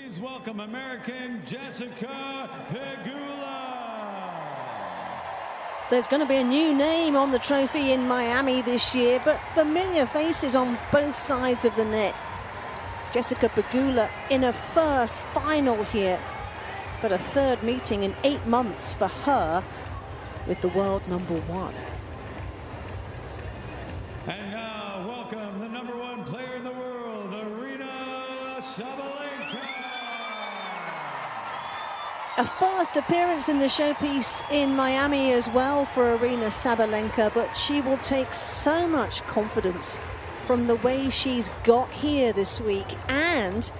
Please welcome American Jessica Pegula. There's going to be a new name on the trophy in Miami this year, but familiar faces on both sides of the net. Jessica Pegula in a first final here, but a third meeting in 8 months for her with the world #1. And now, welcome the #1 player in the world, Aryna Sabalenka. A first appearance in the showpiece in Miami as well for Aryna Sabalenka, but she will take so much confidence from the way she's got here this week and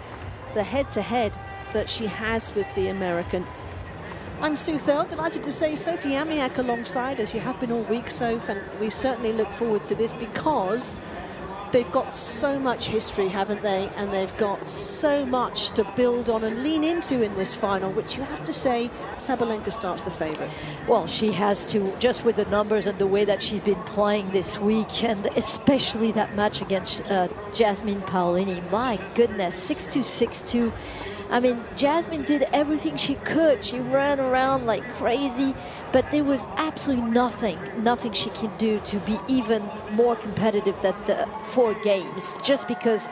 the head-to-head that she has with the American. I'm Sue Thurl, delighted to say Sophie Amiak alongside us. You have been all week, Soph, and we certainly look forward to this because they've got so much history, haven't they? And they've got so much to build on and lean into in this final, which you have to say Sabalenka starts the favourite. Well, she has to, just with the numbers and the way that she's been playing this week, and especially that match against Jasmine Paolini. My goodness, 6-2, 6-2. I mean, Jasmine did everything she could. She ran around like crazy, but there was absolutely nothing she can do to be even more competitive than the 4 games, just because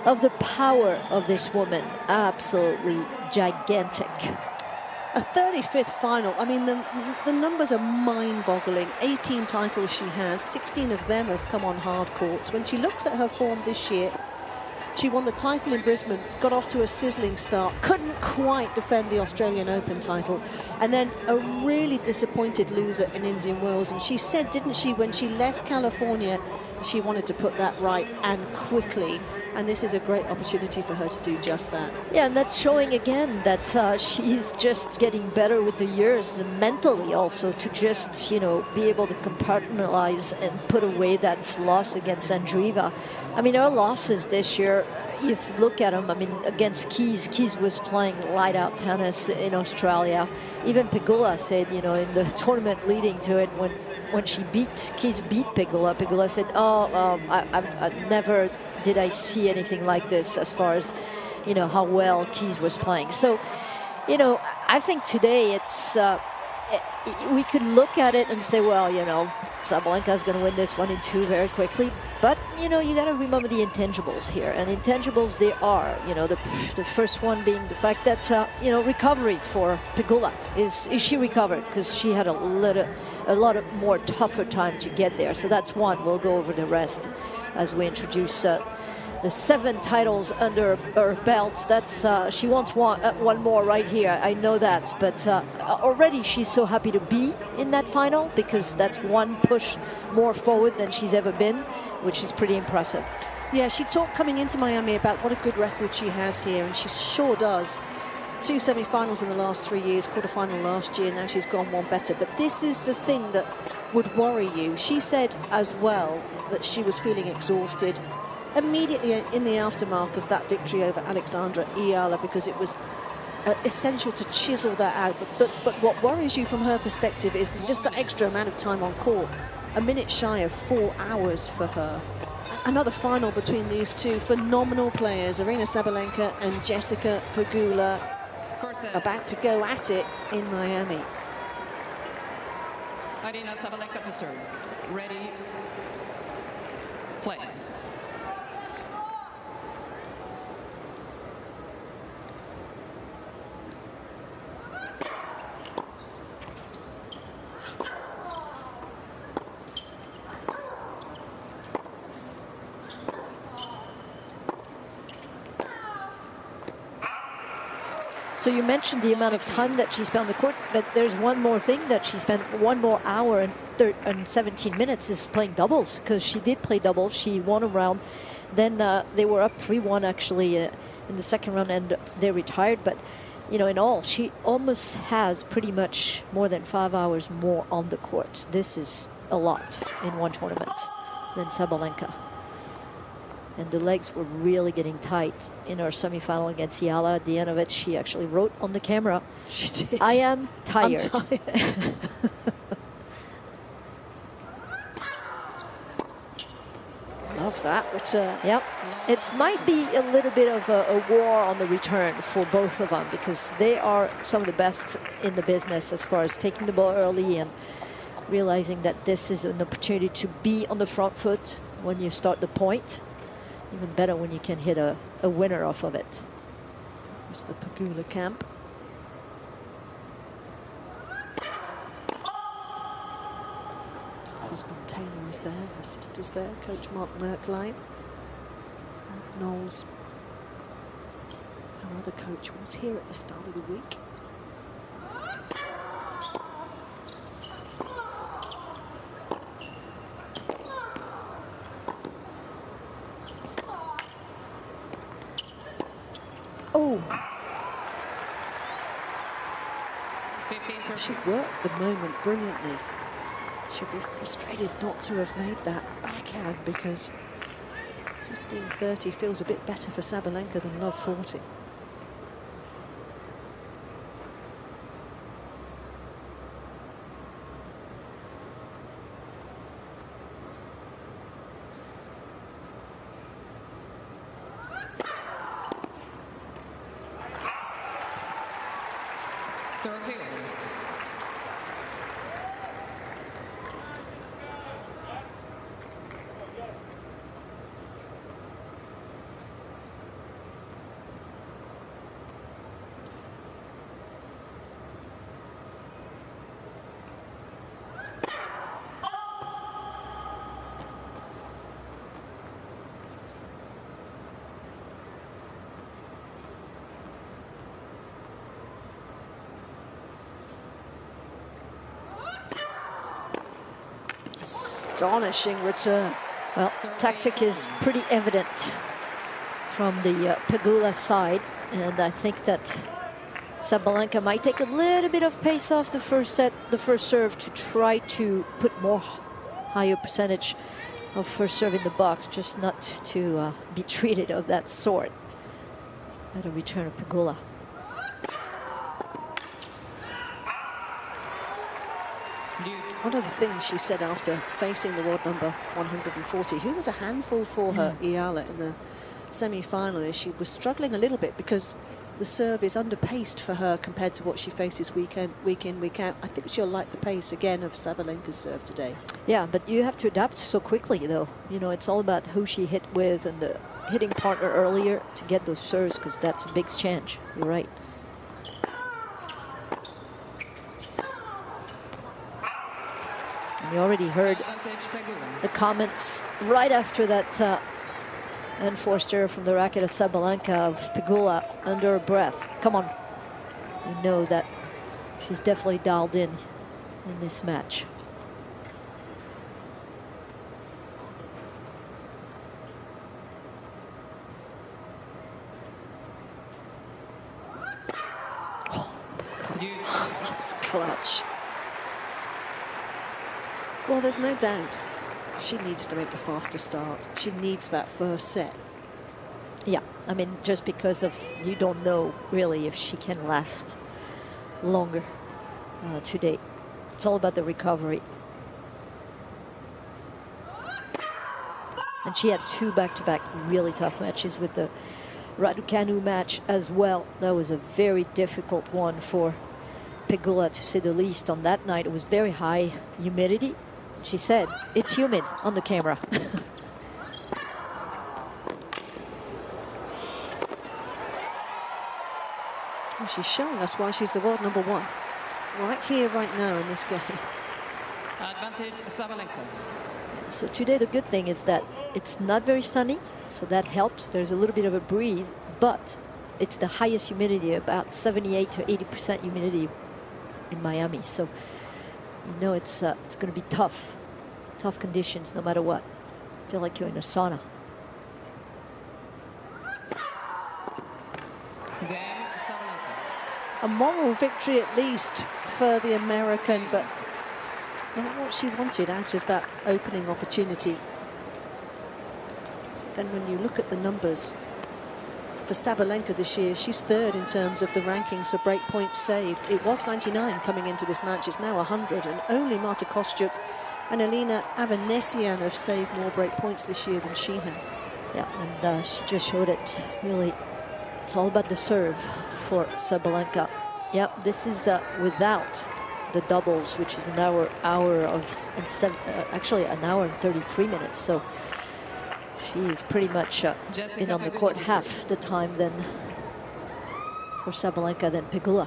of the power of this woman. Absolutely gigantic. A 35th final. I mean, the numbers are mind-boggling. 18 titles she has. 16 of them have come on hard courts. When she looks at her form this year, she won the title in Brisbane, got off to a sizzling start, couldn't quite defend the Australian Open title, and then a really disappointed loser in Indian Wells. And she said, didn't she, when she left California, she wanted to put that right and quickly. And this is a great opportunity for her to do just that. Yeah, and that's showing again that she's just getting better with the years, and mentally also, to just, you know, be able to compartmentalize and put away that loss against Andreeva. I mean, her losses this year, if you look at them, I mean, against Keys was playing light-out tennis in Australia. Even Pegula said, you know, in the tournament leading to it, when Keys beat Pegula, Pegula said, I never did I see anything like this as far as, you know, how well Keys was playing. So, you know, I think today it's, we could look at it and say, well, you know, Sabalenka is going to win this 1 and 2 very quickly. But, you know, you got to remember the intangibles here. And intangibles, they are, you know, the first one being the fact that, you know, recovery for Pegula. Is she recovered? Because she had a lot of more tougher time to get there. So that's one. We'll go over the rest as we introduce the 7 titles under her belt. That's she wants one more right here. I know that, but already she's so happy to be in that final because that's one push more forward than she's ever been, which is pretty impressive. Yeah, she talked coming into Miami about what a good record she has here, and she sure does. 2 semi-finals in the last 3 years, quarter-final last year, now she's gone one better. But this is the thing that would worry you. She said as well that she was feeling exhausted immediately in the aftermath of that victory over Alexandra Iala, because it was essential to chisel that out. But what worries you from her perspective is just that extra amount of time on court. A minute shy of 4 hours for her. Another final between these two phenomenal players, Aryna Sabalenka and Jessica Pegula, about to go at it in Miami. Aryna Sabalenka to serve. Ready, play. So you mentioned the amount of time that she spent on the court, but there's one more thing that she spent 1 more hour and 17 minutes is playing doubles, because she did play doubles. She won a round. Then they were up 3-1 actually in the second round, and they retired. But, you know, in all, she almost has pretty much more than 5 hours more on the court. This is a lot in one tournament than Sabalenka. And the legs were really getting tight in her semifinal against Iala. At the end of it, she actually wrote on the camera, she did. I am tired. I'm tired. love that return. Yep. It might be a little bit of a war on the return for both of them, because they are some of the best in the business as far as taking the ball early and realizing that this is an opportunity to be on the front foot when you start the point. Even better when you can hit a winner off of it. It's the Pegula camp. Husband Taylor is there, her sister's there, Coach Mark Merklein, Knowles. Her other coach was here at the start of the week. Oh! She worked the moment brilliantly. She'll be frustrated not to have made that backhand, because 15-30 feels a bit better for Sabalenka than love 40. Astonishing return. Well, tactic is pretty evident from the Pegula side, and I think that Sabalenka might take a little bit of pace off the first set, the first serve, to try to put more higher percentage of first serve in the box, just not to be treated of that sort at a return of Pegula. One of the things she said after facing the world number 140, who was a handful for her, Iala, in the semi-final, is she was struggling a little bit because the serve is underpaced for her compared to what she faces week in, week out. I think she'll like the pace again of Sabalenka's serve today. Yeah, but you have to adapt so quickly, though. You know, it's all about who she hit with and the hitting partner earlier to get those serves, because that's a big change. You're right. You already heard the comments right after that unforced error from the racket of Sabalenka of Pegula under her breath. Come on. You know that she's definitely dialed in this match. Oh, that's clutch. Well, there's no doubt she needs to make the faster start. She needs that first set. Yeah, I mean, just because of you don't know really if she can last longer today. It's all about the recovery. And she had two back-to-back really tough matches with the Raducanu match as well. That was a very difficult one for Pegula, to say the least. On that night, it was very high humidity. She said, it's humid on the camera. And she's showing us why she's the world number one. Right here, right now in this game. Advantage Sabalenka. So today the good thing is that it's not very sunny, so that helps. There's a little bit of a breeze, but it's the highest humidity, about 78 to 80% humidity in Miami. So you know it's going to be tough conditions no matter what. Feel like you're in a sauna. A moral victory at least for the American, but not what she wanted out of that opening opportunity. Then when you look at the numbers for Sabalenka this year, she's third in terms of the rankings for break points saved. It was 99 coming into this match, it's now 100, and only Marta Kostyuk And Elena Avanesian have saved more break points this year than she has. Yeah, and she just showed it. Really, it's all about the serve for Sabalenka. Yeah, this is without the doubles, which is actually an hour and 33 minutes. So she is pretty much been on the court half the time then for Sabalenka than Pegula.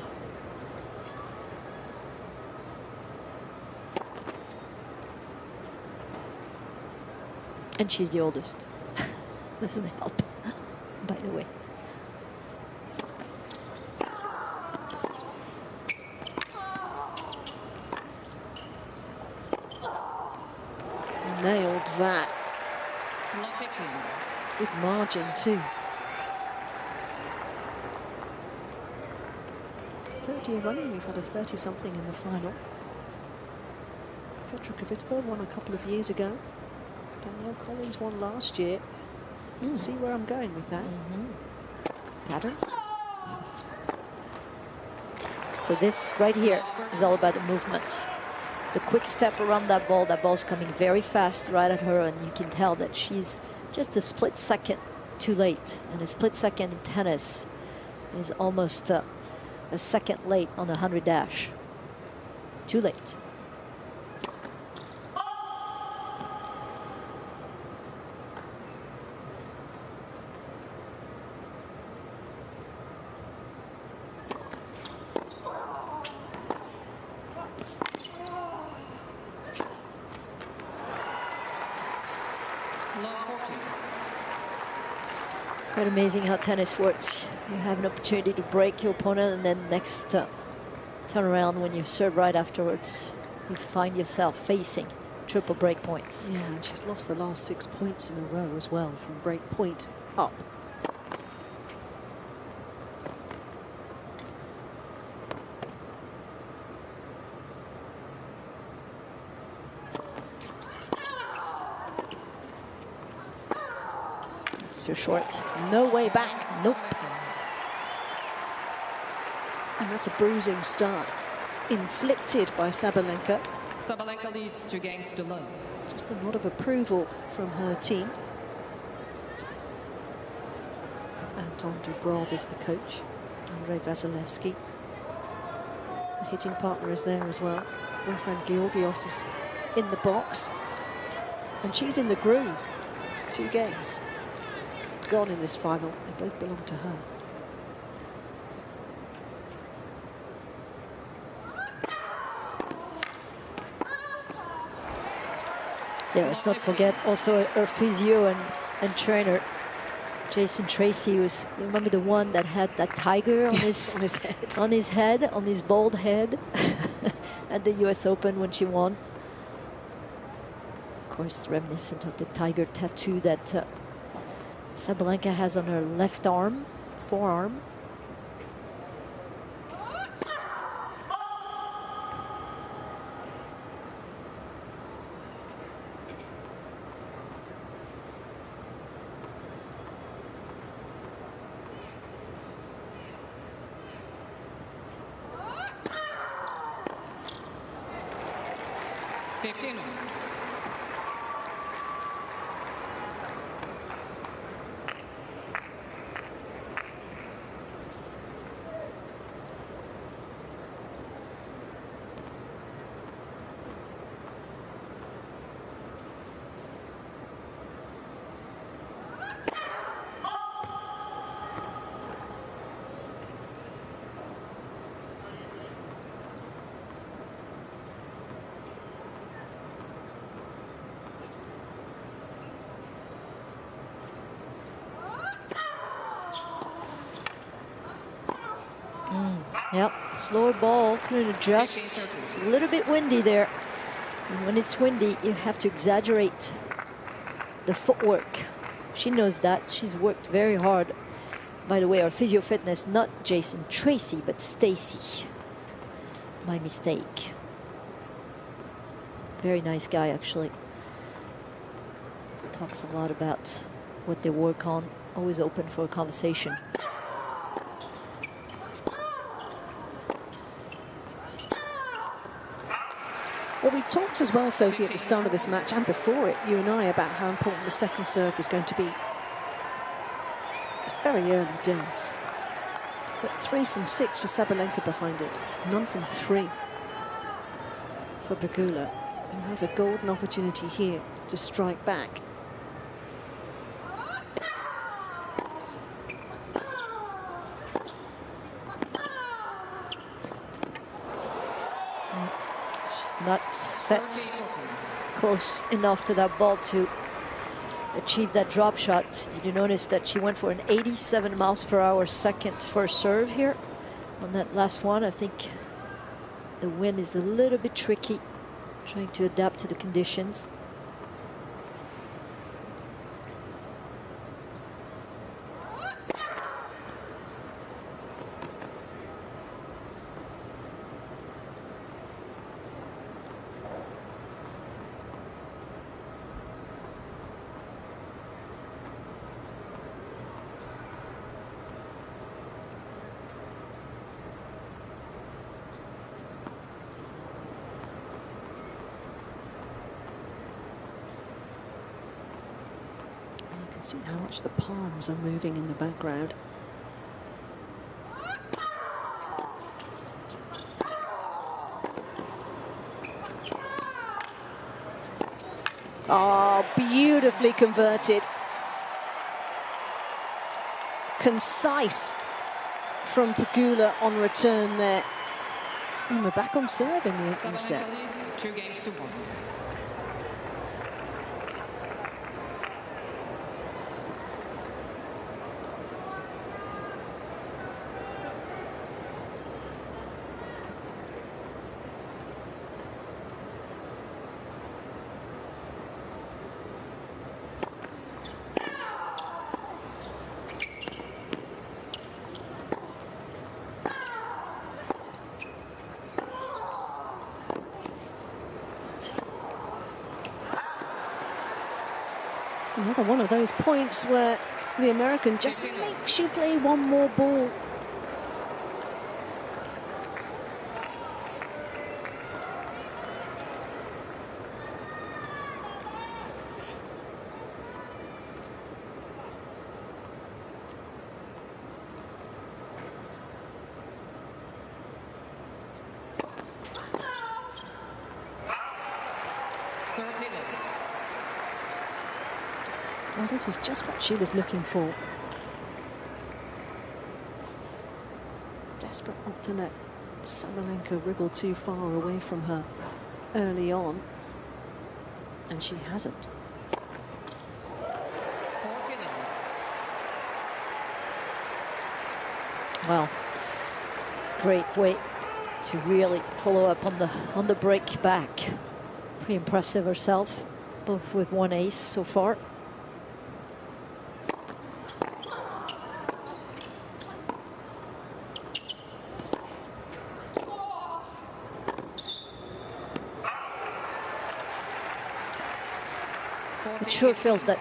And she's the oldest. Doesn't help, by the way. Nailed that. With margin too. 30 year running, we've had a 30-something in the final. Petra Kvitova won a couple of years ago. Danielle Collins won last year. See where I'm going with that. Pattern. So this right here is all about the movement. The quick step around that ball's coming very fast right at her, and you can tell that she's just a split second too late. And a split second in tennis is almost a second late on a 100 dash. Too late. It's quite amazing how tennis works. You have an opportunity to break your opponent, and then next turn around when you serve right afterwards, you find yourself facing triple break points. Yeah, and she's lost the last 6 points in a row as well from break point up. Too short. No way back. Nope. And that's a bruising start inflicted by Sabalenka. Sabalenka leads 2 games to love. Just a nod of approval from her team. Anton Dubrov is the coach. Andrei Vasilevsky. The hitting partner is there as well. Boyfriend Georgios is in the box. And she's in the groove. 2 games gone in this final. They both belong to her. Yeah, let's not forget also her physio and trainer, Jason Tracy, was, you remember the one that had that tiger on his head, on his bald head at the US Open when she won. Of course, reminiscent of the tiger tattoo that Sabalenka has on her left arm, forearm. Yep, slower ball, couldn't adjust. It's a little bit windy there. And when it's windy, you have to exaggerate the footwork. She knows that. She's worked very hard. By the way, our physio fitness, not Jason Tracy, but Stacy. My mistake. Very nice guy, actually. Talks a lot about what they work on. Always open for a conversation. Well, we talked as well, Sophie, at the start of this match and before it, you and I, about how important the second serve was going to be. It's very early days. But 3 from 6 for Sabalenka behind it. None from 3 for Pegula, who has a golden opportunity here to strike back. She's not set close enough to that ball to achieve that drop shot. Did you notice that she went for an 87 miles per hour second first serve here on that last one? I think the wind is a little bit tricky, trying to adapt to the conditions. See how much the palms are moving in the background. Oh, beautifully converted. Concise from Pegula on return there. And we're back on serve in the opening set. Sabalenka leads 2 games to 1. Another one of those points where the American just makes you play one more ball. Well, this is just what she was looking for. Desperate not to let Sabalenka wriggle too far away from her early on. And she hasn't. Well, it's a great way to really follow up on the break back. Pretty impressive herself, both with 1 ace so far. It sure feels that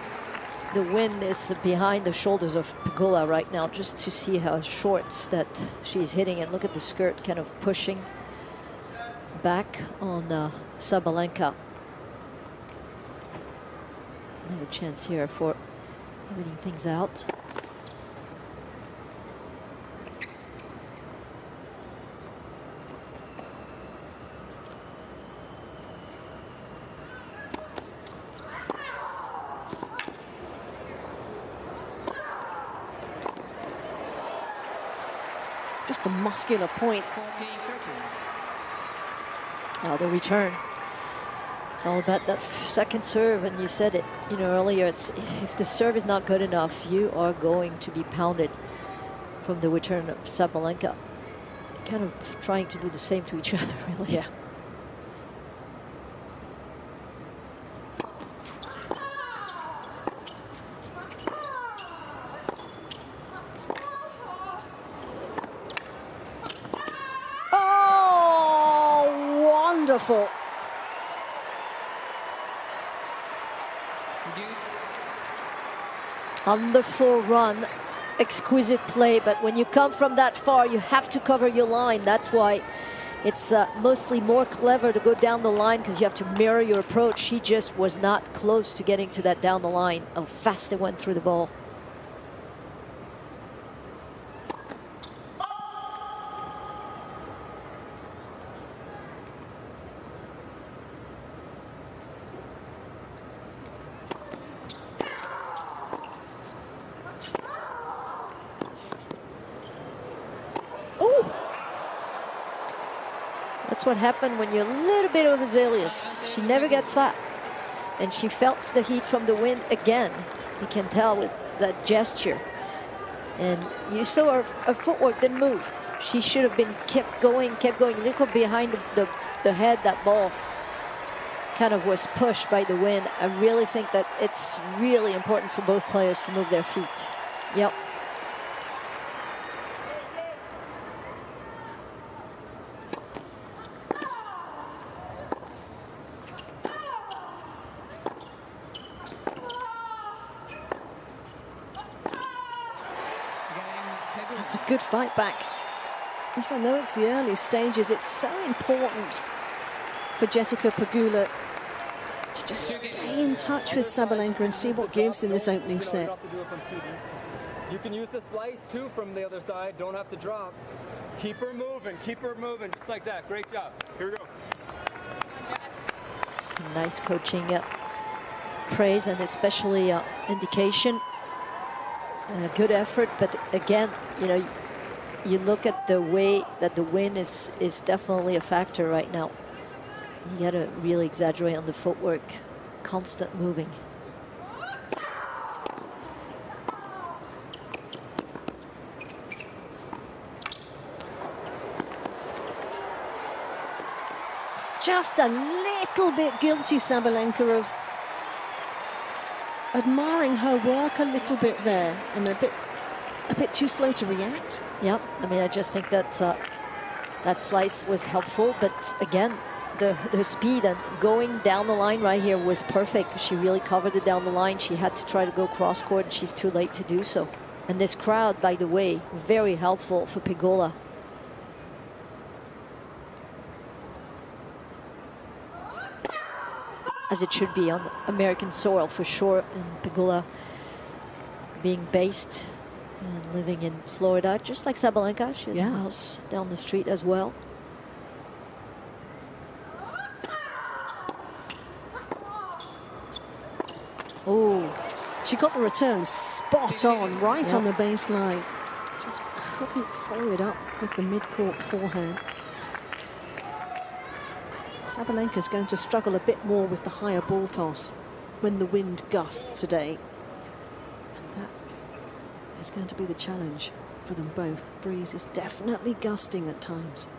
the wind is behind the shoulders of Pegula right now, just to see how short that she's hitting. And look at the skirt kind of pushing back on Sabalenka. Another chance here for evening things out. Just a muscular point. Now the return. It's all about that second serve, and you said it, you know, earlier. It's if the serve is not good enough, you are going to be pounded from the return of Sabalenka. Kind of trying to do the same to each other, really. Yeah. Wonderful. On the full run, exquisite play, but when you come from that far, you have to cover your line. That's why It's mostly more clever to go down the line because you have to mirror your approach. She just was not close to getting to that down the line. How fast it went through the ball. That's what happened when you're a little bit overzealous. She never gets that. And she felt the heat from the wind again. You can tell with that gesture. And you saw her footwork didn't move. She should have been kept going. Look up behind the head, that ball kind of was pushed by the wind. I really think that it's really important for both players to move their feet. Yep. That's a good fight back. Even though it's the early stages, it's so important for Jessica Pegula to just stay in touch with Sabalenka and see what gives in this opening set. You can use the slice too from the other side. Don't have to drop. Keep her moving, just like that. Great job. Here we go. Some nice coaching, praise, and especially indication. Good effort, but again, you know, you look at the way that the wind is definitely a factor right now. You gotta really exaggerate on the footwork, constant moving. Just a little bit guilty, Sabalenka, of admiring her work a little bit there, and a bit too slow to react. Yep, I mean, I just think that that slice was helpful, but again, the speed and going down the line right here was perfect. She really covered it down the line. She had to try to go cross court, and she's too late to do so. And this crowd, by the way, very helpful for Pegula. As it should be on American soil for sure. And Pegula being based and living in Florida, just like Sabalenka. She has a house down the street as well. Oh, she got the return spot on, right on the baseline. Just couldn't follow it up with the mid-court forehand. Sabalenka's going to struggle a bit more with the higher ball toss when the wind gusts today. And that is going to be the challenge for them both. Breeze is definitely gusting at times.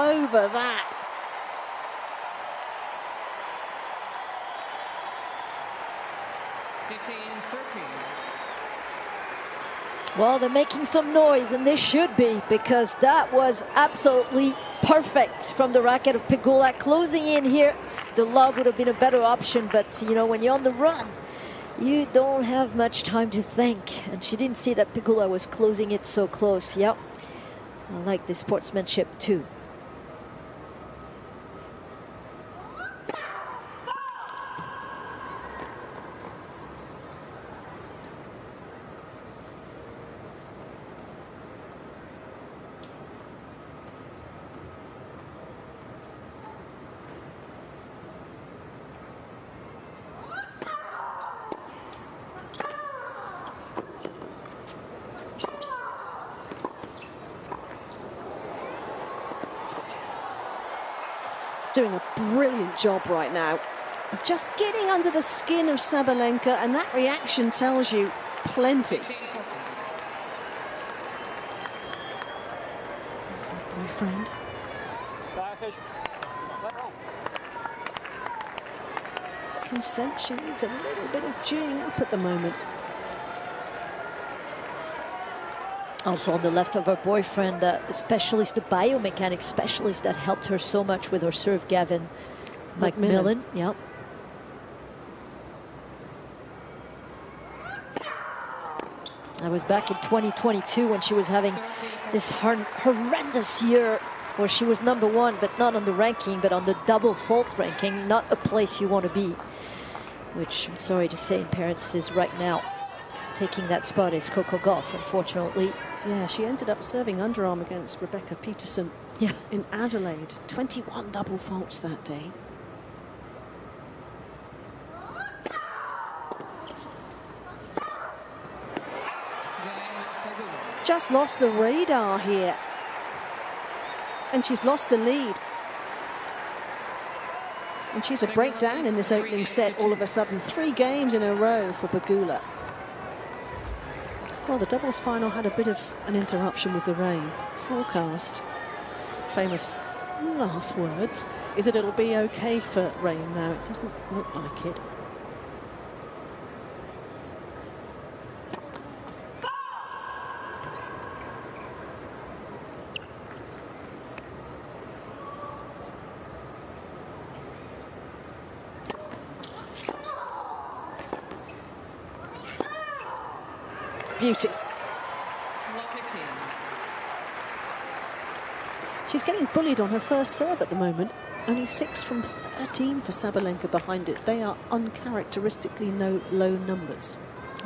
Over that. Well, they're making some noise, and they should be, because that was absolutely perfect from the racket of Pegula. Closing in here, the lob would have been a better option, but you know, when you're on the run, you don't have much time to think. And she didn't see that Pegula was closing it so close. Yep, I like the sportsmanship too. Doing a brilliant job right now of just getting under the skin of Sabalenka, and that reaction tells you plenty. There's her boyfriend. I can sense she needs a little bit of geeing up at the moment. Also on the left of her boyfriend, specialist, the biomechanics specialist that helped her so much with her serve, Gavin McMillan. Yep. That was back in 2022 when she was having this horrendous year where she was #1, but not on the ranking, but on the double fault ranking, not a place you want to be. Which I'm sorry to say in parents is right now. Taking that spot is Coco Gauff, unfortunately. Yeah, she ended up serving underarm against Rebecca Peterson in Adelaide. 21 double faults that day. Just lost the radar here. And she's lost the lead. And she's a breakdown in this opening set all of a sudden. 3 games in a row for Pegula. Well, the doubles final had a bit of an interruption with the rain. Forecast, famous last words, is that it'll be okay for rain now. It doesn't look like it. Beauty. She's getting bullied on her first serve at the moment. Only 6 from 13 for Sabalenka behind it. They are uncharacteristically low numbers.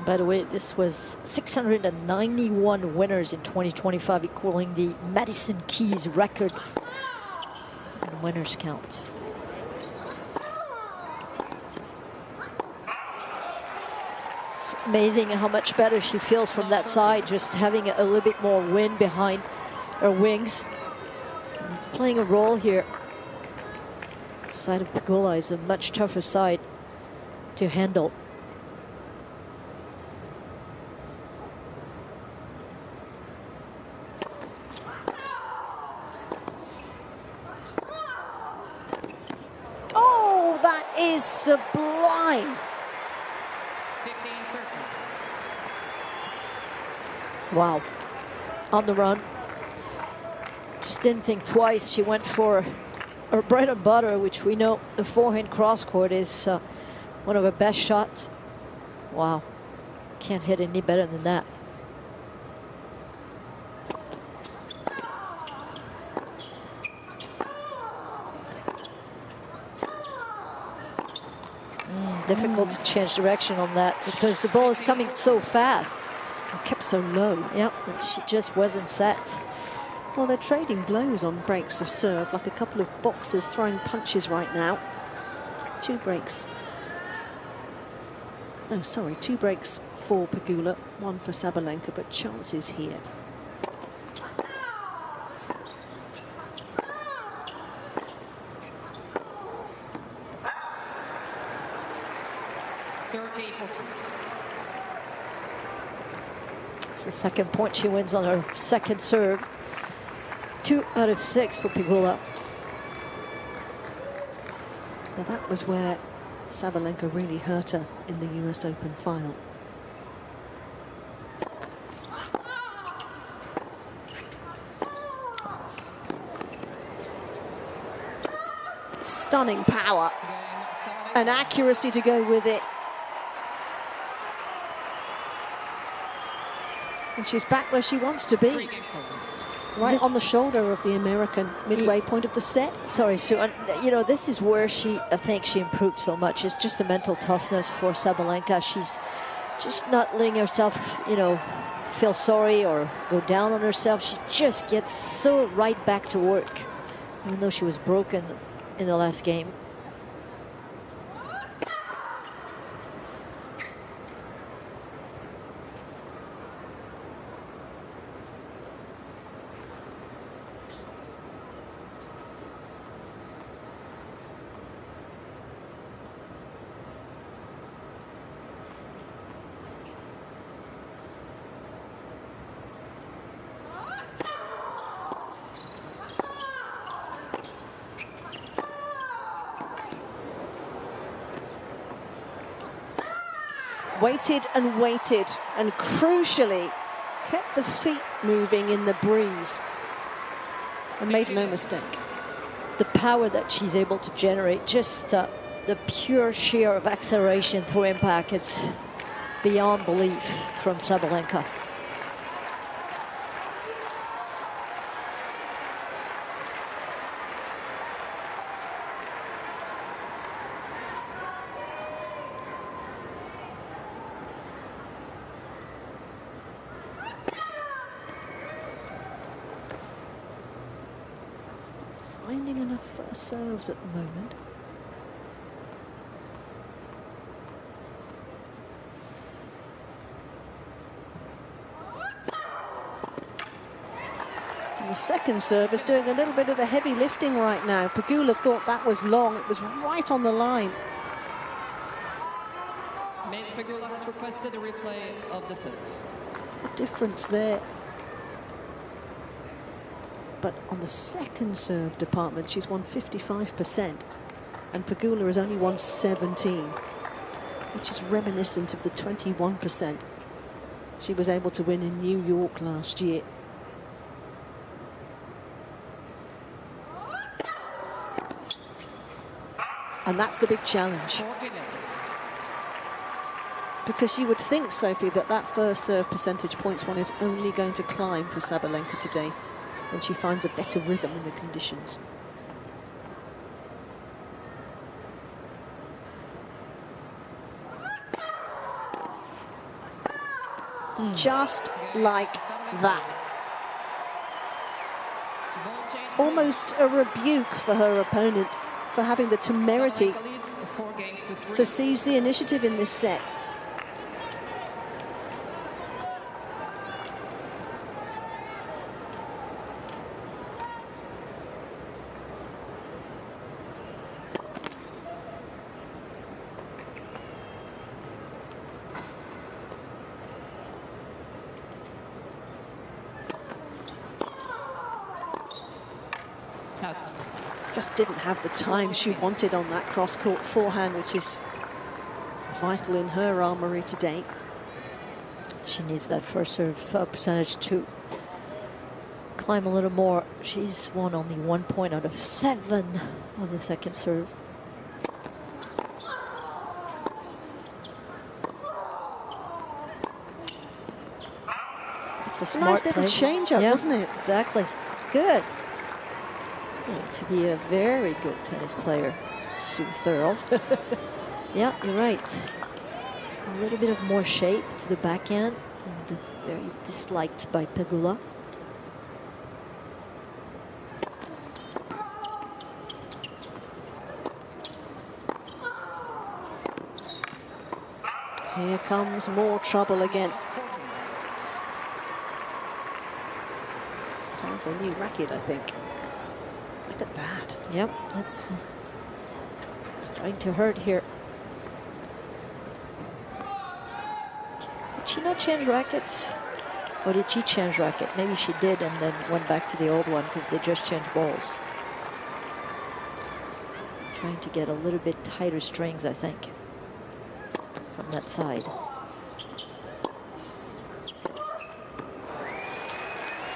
By the way, this was 691 winners in 2025, equaling the Madison Keys record in winners count. Amazing how much better she feels from that side, just having a little bit more wind behind her wings. And it's playing a role here. The side of Pegula is a much tougher side to handle. Oh, that is sublime. Wow, on the run. Just didn't think twice. She went for her bread and butter, which we know the forehand cross court is one of her best shots. Wow, can't hit any better than that. Difficult to change direction on that because the ball is coming so fast. Kept so low. Yep, and she just wasn't set. Well, they're trading blows on breaks of serve, like a couple of boxers throwing punches right now. 2 breaks. No, sorry, 2 breaks for Pegula, 1 for Sabalenka, but chances here. It's the second point she wins on her second serve. 2 out of 6 for Pegula. Well, that was where Sabalenka really hurt her in the US Open final. Stunning power and accuracy to go with it. And she's back where she wants to be. Right on the shoulder of the American, midway point of the set. Sorry, Sue. And, you know, this is where I think she improved so much. It's just the mental toughness for Sabalenka. She's just not letting herself, you know, feel sorry or go down on herself. She just gets so right back to work, even though she was broken in the last game. Waited and waited, and crucially kept the feet moving in the breeze and made no mistake. The power that she's able to generate, just the pure sheer of acceleration through impact, it's beyond belief from Sabalenka. Finding enough first serves at the moment. And the second serve is doing a little bit of the heavy lifting right now. Pegula thought that was long. It was right on the line. Ms. Pegula has requested a replay of the serve. The difference there. But on the second serve department, she's won 55%, and Pegula has only won 17, which is reminiscent of the 21% she was able to win in New York last year. And that's the big challenge. Because you would think, Sophie, that that first serve percentage points one is only going to climb for Sabalenka today when she finds a better rhythm in the conditions. Just like that. Almost a rebuke for her opponent for having the temerity to seize the initiative in this set. Just didn't have the time she wanted on that cross-court forehand, which is vital in her armory today. She needs that first serve percentage to climb a little more. She's won only 1 point out of 7 on the second serve. It's a smart nice little change-up, wasn't it? Exactly. Good. Yeah, to be a very good tennis player, Sue Thurl. Yeah, you're right. A little bit of more shape to the backhand, and very disliked by Pegula. Here comes more trouble again. Time for a new racket, I think. Look at that. Yep, that's starting to hurt here. Did she not change rackets? Or did she change racket? Maybe she did and then went back to the old one because they just changed balls. Trying to get a little bit tighter strings, I think, from that side.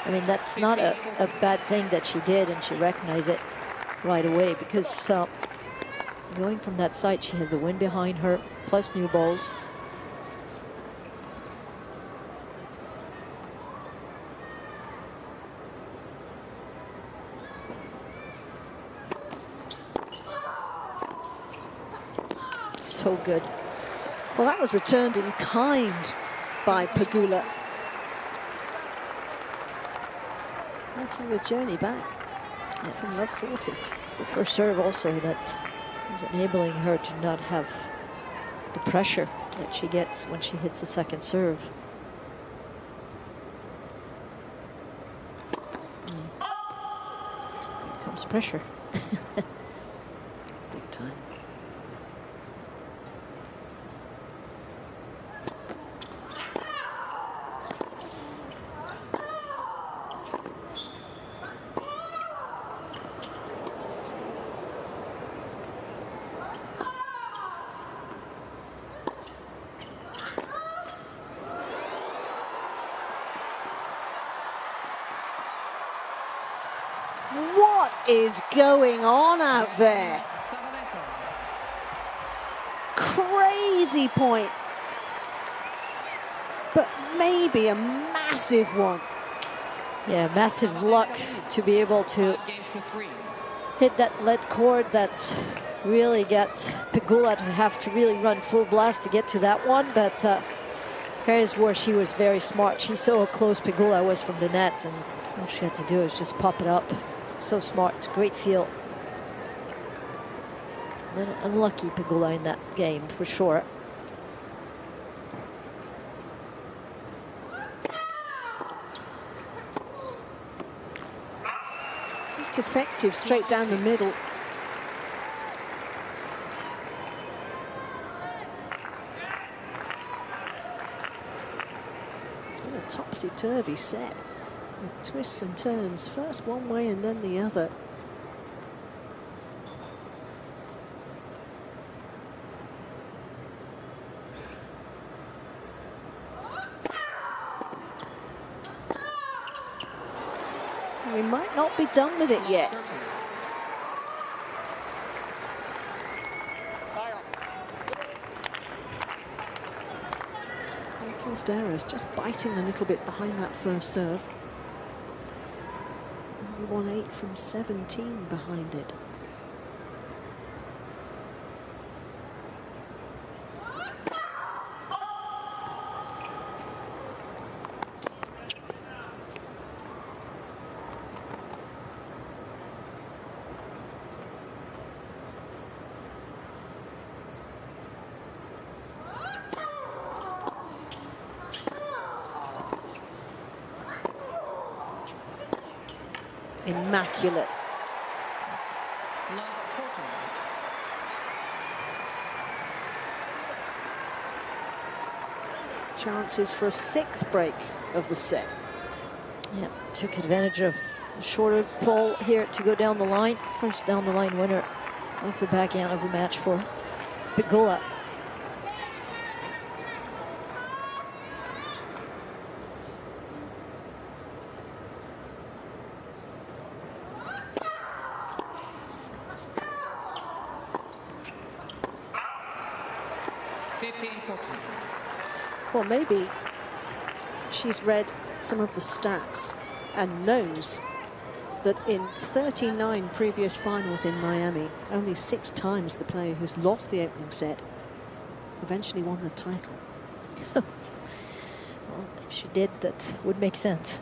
I mean, that's not a bad thing that she did, and she recognized it right away, because going from that side, she has the wind behind her, plus new balls. So good. Well, that was returned in kind by Pegula. Making the journey back from love 40. It's the first serve also that is enabling her to not have the pressure that she gets when she hits the second serve. Here comes pressure. Big time. What is going on out there? Sabalenka. Crazy point. But maybe a massive one. Yeah, massive luck to be able to 5 games to 3. hit that lead cord that really gets Pegula to have to really run full blast to get to that one. But here's where she was very smart. She saw how close Pegula was from the net, and all she had to do is just pop it up. So smart. It's a great feel. And unlucky Pegula in that game for sure. It's effective straight down the middle. It's been a topsy-turvy set with twists and turns, first one way and then the other. We might not be done with it yet. Unforced errors, just biting a little bit behind that first serve. Only won 8 from 17 behind it. Immaculate. Chances for a 6th break of the set. Yeah, took advantage of a shorter pull here to go down the line. First down the line winner of the backhand of the match for Pegula. Well, maybe she's read some of the stats and knows that in 39 previous finals in Miami, only 6 times the player who's lost the opening set eventually won the title. Well, if she did, that would make sense.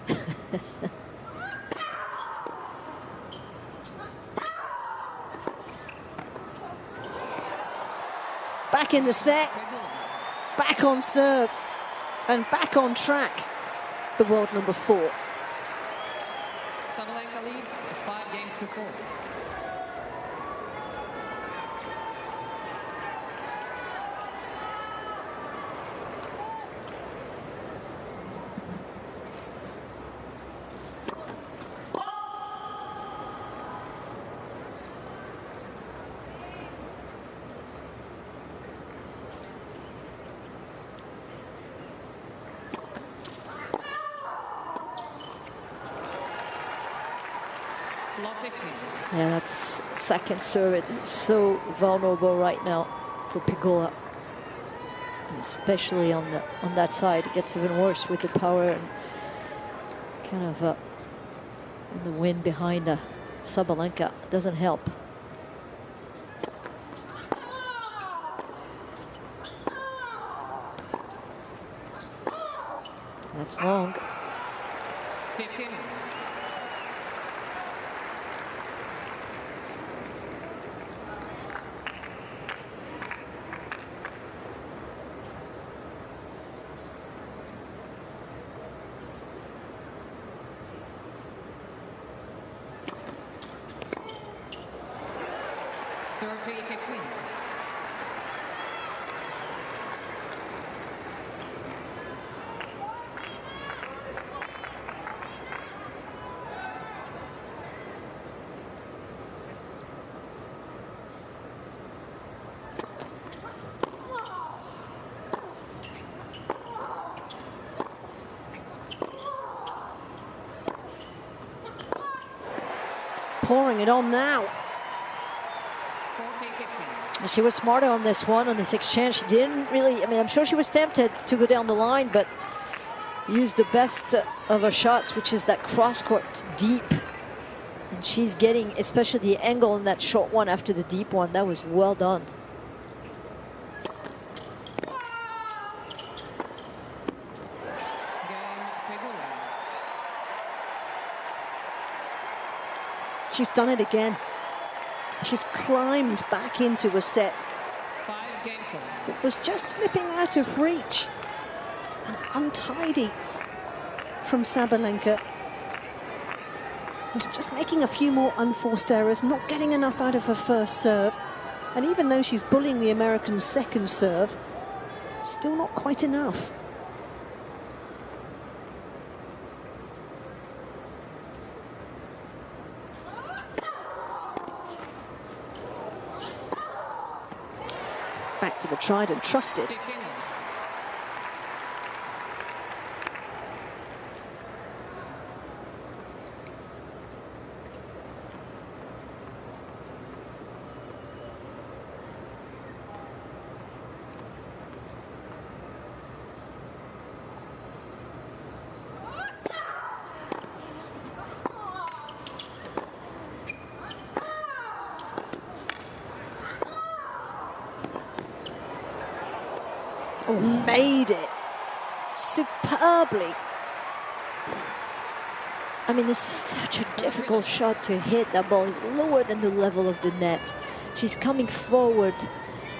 Back in the set, back on serve, and back on track. The world number 4. Sabalenka leads 5 games to 4. Yeah, that's second serve. It's so vulnerable right now for Pegula, especially on that side. It gets even worse with the power and kind of in the wind behind Sabalenka. Doesn't help. That's long. 15. pouring it on now. 14-15. She was smarter on this one, on this exchange. She didn't really, I mean, I'm sure she was tempted to go down the line, but used the best of her shots, which is that cross-court deep. And she's getting, especially the angle on that short one after the deep one. That was well done. She's done it again. She's climbed back into a set 5 games left. that was just slipping out of reach. And untidy from Sabalenka. And just making a few more unforced errors, not getting enough out of her first serve. And even though she's bullying the American's second serve, still not quite enough. Back to the tried and trusted. 15. Oh, made it superbly. I mean, this is such a difficult shot to hit. That ball is lower than the level of the net. She's coming forward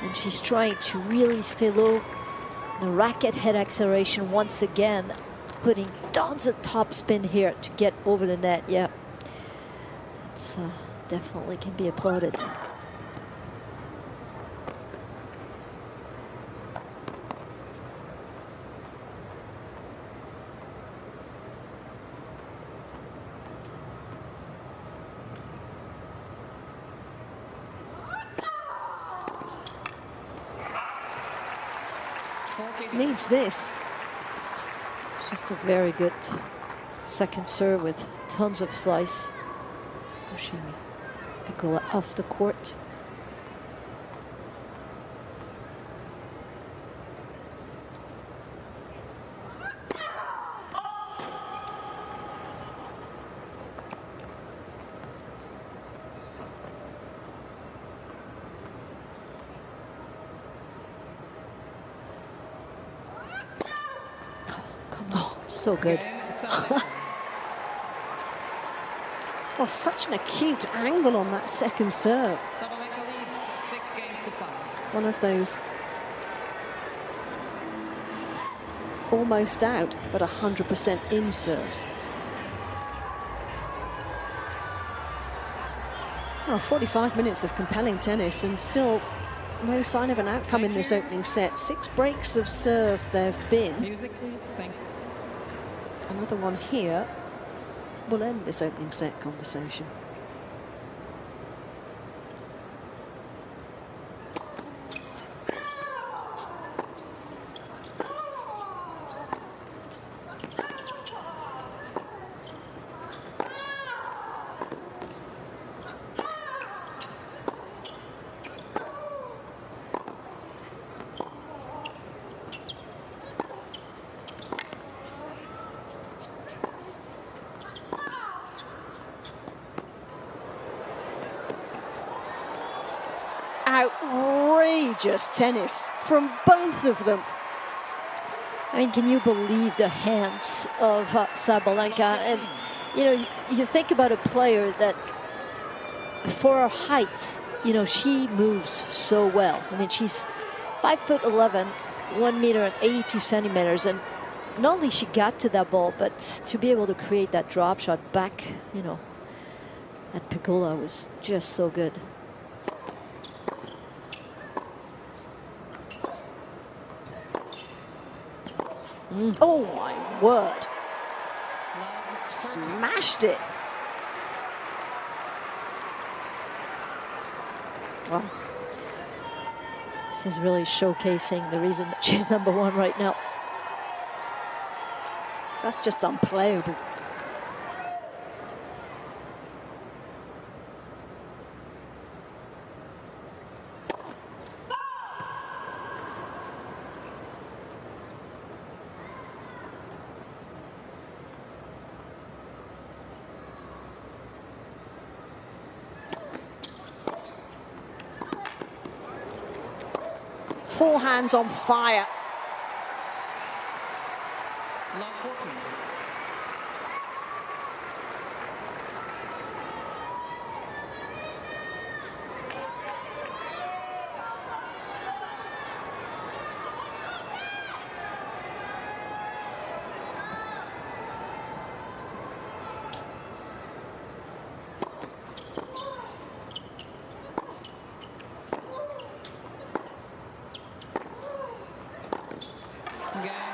and she's trying to really stay low. The racket head acceleration once again, putting tons of top spin here to get over the net. Yeah, it's definitely can be applauded. Needs this. Just a very good second serve with tons of slice, pushing Pegula off the court. So good. Oh, such an acute angle on that second serve. Sabalenka leads 6 games to 5. One of those almost out, but 100% in serves. Oh, 45 minutes of compelling tennis and still no sign of an outcome in this opening set. 6 breaks of serve there have been. Music, please. Thanks. Another one here will end this opening set conversation. Outrageous tennis from both of them. I mean, can you believe the hands of Sabalenka? And, you know, you think about a player that, for her height, you know, she moves so well. I mean, she's 5'11", 1 meter and 82 centimeters. And not only she got to that ball, but to be able to create that drop shot back, you know, at Pegula was just so good. Oh my word. Smashed it. Wow. This is really showcasing the reason that she's #1 right now. That's just unplayable. Forehands on fire. Love 14.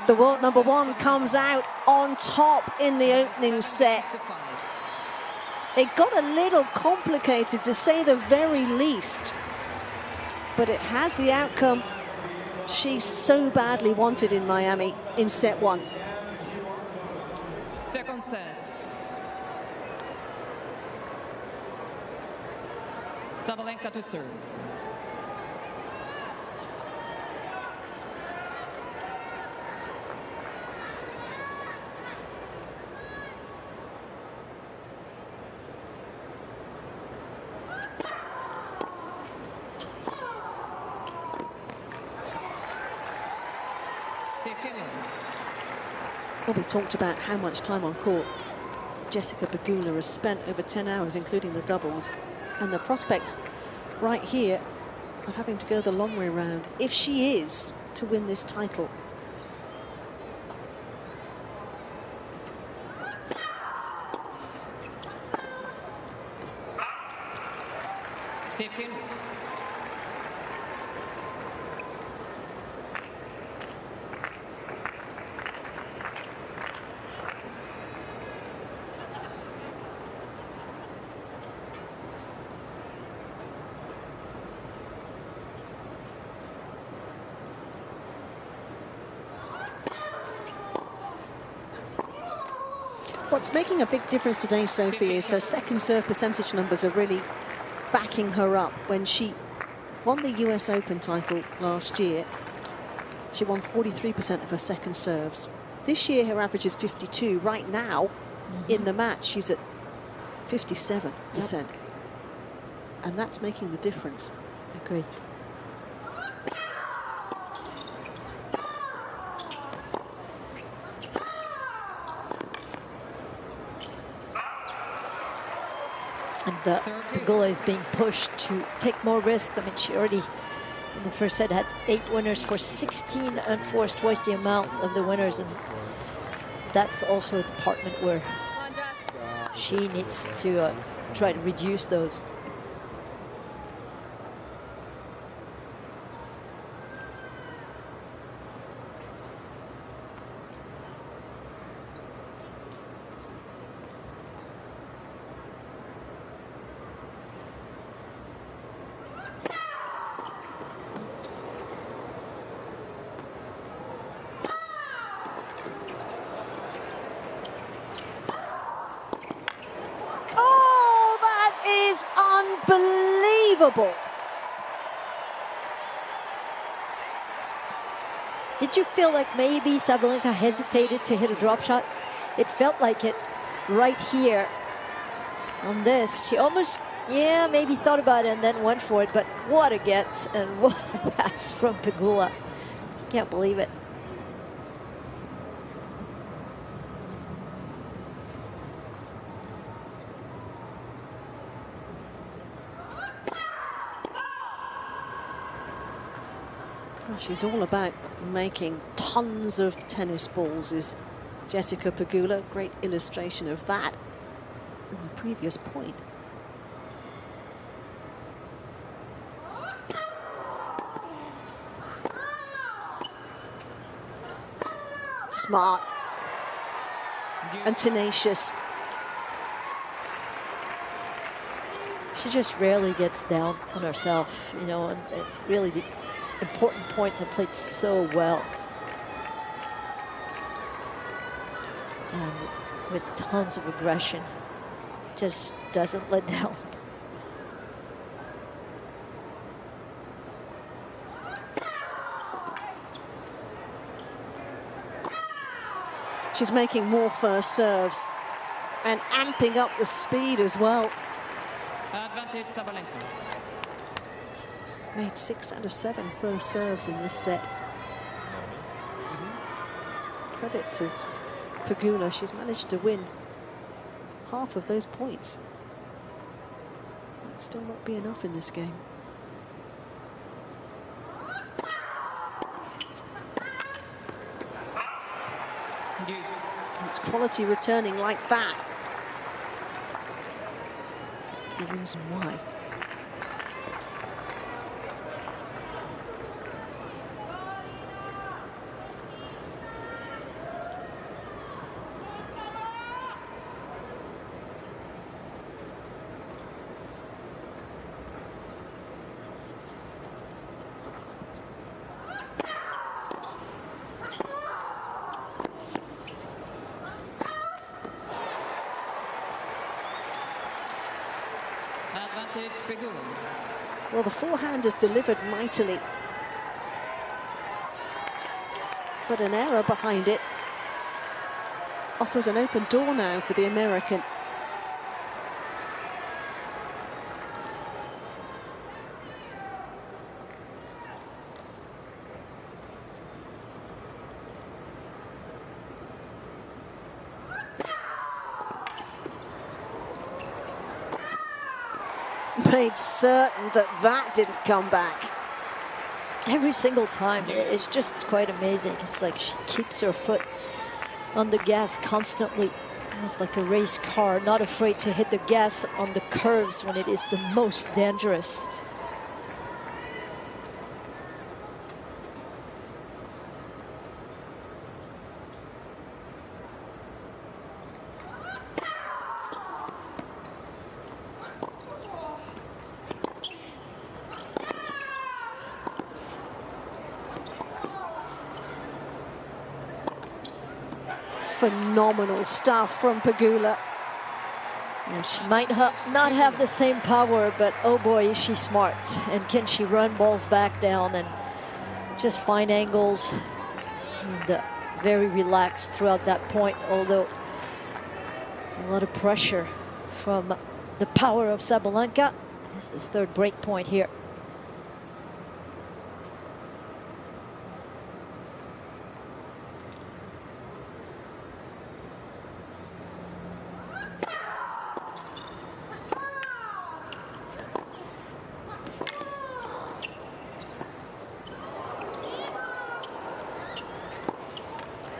The world number one comes out on top in the opening set. It got a little complicated, to say the very least, but it has the outcome she so badly wanted in Miami in set one. Second set. Sabalenka to serve. Well, we talked about how much time on court Jessica Pegula has spent, over 10 hours, including the doubles. And the prospect right here of having to go the long way round, if she is to win this title. What's making a big difference today, Sophie, is her second serve percentage numbers are really backing her up. When she won the US Open title last year, she won 43% of her second serves. This year, her average is 52. Right now, in the match, she's at 57%. Yep. And that's making the difference. I agree. And Pegula is being pushed to take more risks. I mean, she already, in the first set, had 8 winners for 16 unforced, twice the amount of the winners. And that's also a department where she needs to try to reduce those. Unbelievable. Did you feel like maybe Sabalenka hesitated to hit a drop shot? It felt like it right here on this. She almost, maybe thought about it and then went for it. But what a get and what a pass from Pegula. Can't believe it. She's all about making tons of tennis balls, is Jessica Pegula. Great illustration of that in the previous point. Smart and tenacious. She just rarely gets down on herself, you know, and really the important points are played so well. And with tons of aggression, just doesn't let down. She's making more first serves and amping up the speed as well. Advantage Sabalenka. Made 6 out of 7 first serves in this set. Credit to Pegula, she's managed to win half of those points. Might still not be enough in this game. It's quality returning like that. The reason why. Well, the forehand has delivered mightily, but an error behind it offers an open door now for the American. Made certain that that didn't come back. Every single time, it's just quite amazing. It's like she keeps her foot on the gas constantly. It's like a race car, not afraid to hit the gas on the curves when it is the most dangerous. Phenomenal stuff from Pegula. Yeah, she might not have the same power, but oh boy, is she smart. And can she run balls back down and just find angles. And very relaxed throughout that point, although a lot of pressure from the power of Sabalenka. It's the third break point here.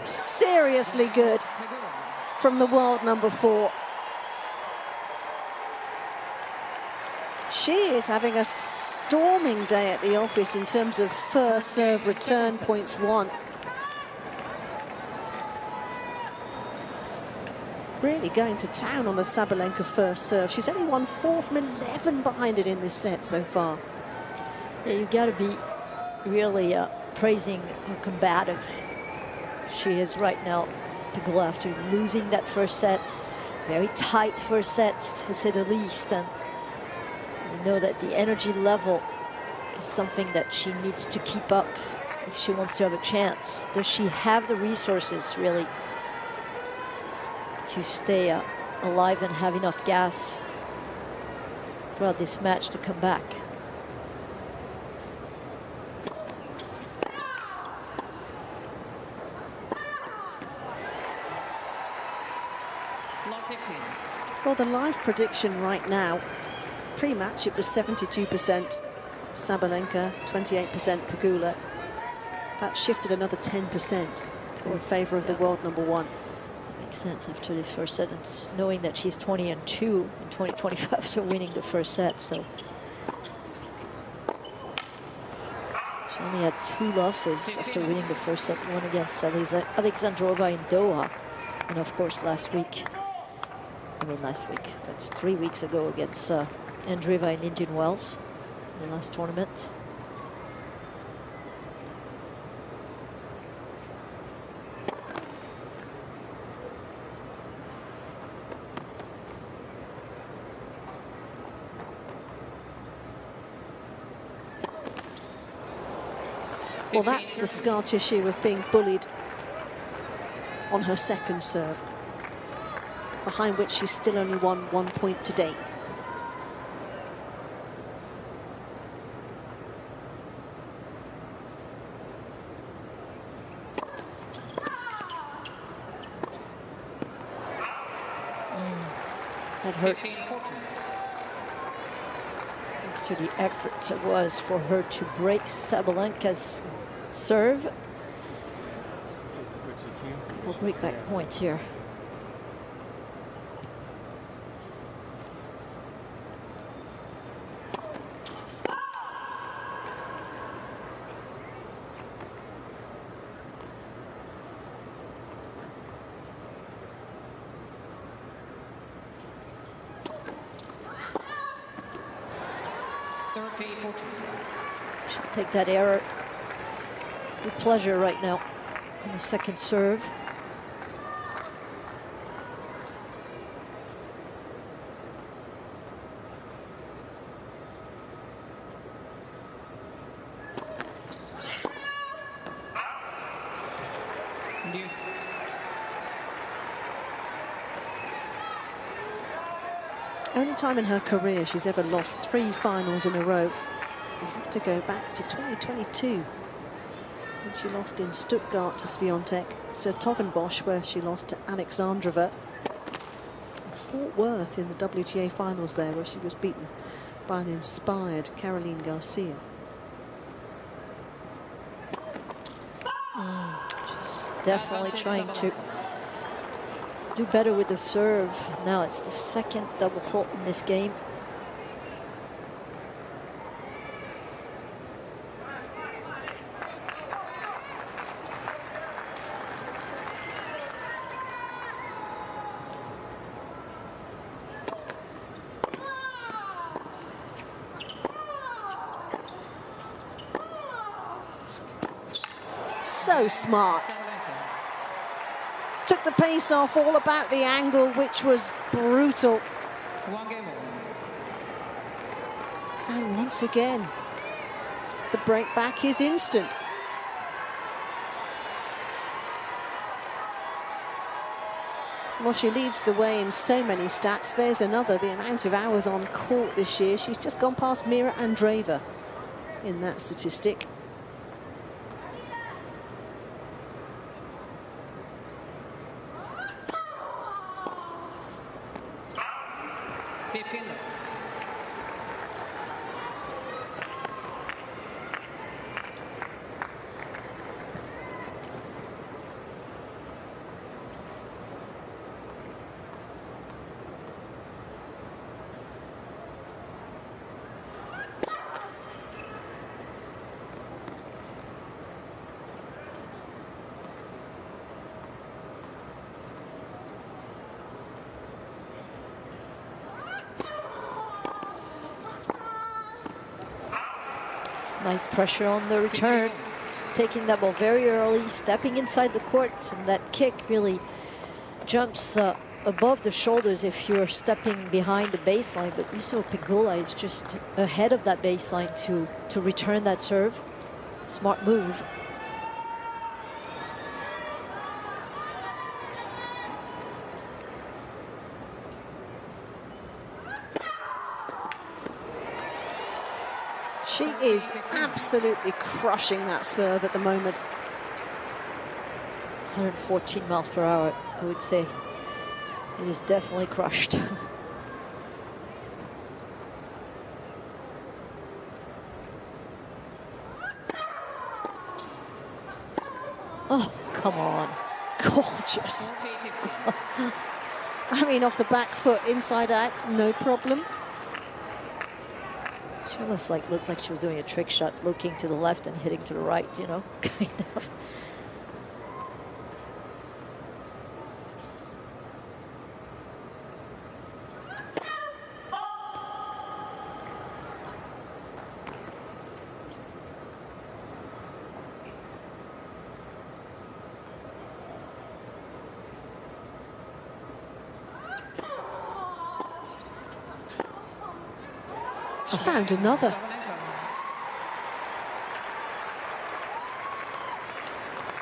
Seriously good from the world number 4. She is having a storming day at the office in terms of first serve return points won. Really going to town on the Sabalenka first serve. She's only won 4 from 11 behind it in this set so far. Yeah, you've got to be really praising how combative she is right now. Pegula, after losing that first set, very tight first set to say the least, and you know that the energy level is something that she needs to keep up if she wants to have a chance. Does she have the resources really to stay alive and have enough gas throughout this match to come back? Well, the live prediction right now, pre-match it was 72% Sabalenka, 28% Pegula. That shifted another 10% in favor of the world number 1. Makes sense after the first set, and knowing that she's 20-2 in 2025, so winning the first set. So she only had 2 losses after winning the first set, one against Alexandrova in Doha, and of course last week. That's 3 weeks ago against Andreeva in Indian Wells, in the last tournament. Well, that's the scar tissue of being bullied on her second serve, behind which she's still only won 1 point to date. That hurts. 15-14. After the effort it was for her to break Sabalenka's serve. We'll break back points here. She'll take that error with pleasure right now on the second serve. Only time in her career she's ever lost 3 finals in a row. You have to go back to 2022 when she lost in Stuttgart to Swiatek, Sertogenbosch where she lost to Alexandrova, and Fort Worth in the WTA finals there where she was beaten by an inspired Caroline Garcia. She's definitely trying to do better with the serve. Now it's the second double fault in this game. So smart. Took the pace off, all about the angle, which was brutal. And once again, the break back is instant. Well, she leads the way in so many stats. There's another, the amount of hours on court this year. She's just gone past Mira Andreeva in that statistic. Nice pressure on the return, taking that ball very early, stepping inside the court, and that kick really jumps above the shoulders if you're stepping behind the baseline. But you saw Pegula is just ahead of that baseline to return that serve. Smart move. She is absolutely crushing that serve at the moment. 114 miles per hour, I would say. It is definitely crushed. Oh, come on. Gorgeous. I mean, off the back foot, inside out, no problem. She almost looked like she was doing a trick shot, looking to the left and hitting to the right, you know, kind of. She found another.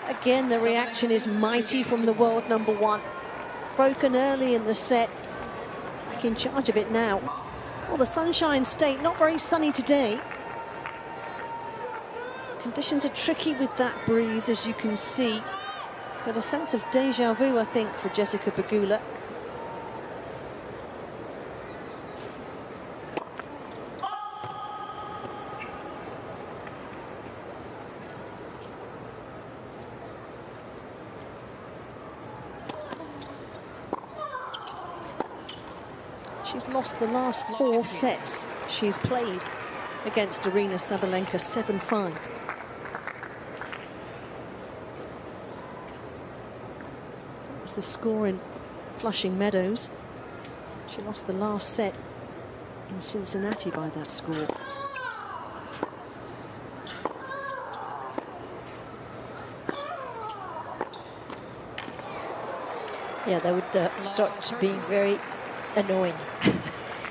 Again, the reaction is mighty from the world number one. Broken early in the set. Back in charge of it now. Well, the Sunshine State, not very sunny today. Conditions are tricky with that breeze, as you can see. But a sense of deja vu, I think, for Jessica Pegula. She's lost the last 4 sets she's played against Aryna Sabalenka, 7-5. That was the score in Flushing Meadows. She lost the last set in Cincinnati by that score. Yeah, that would start being very annoying.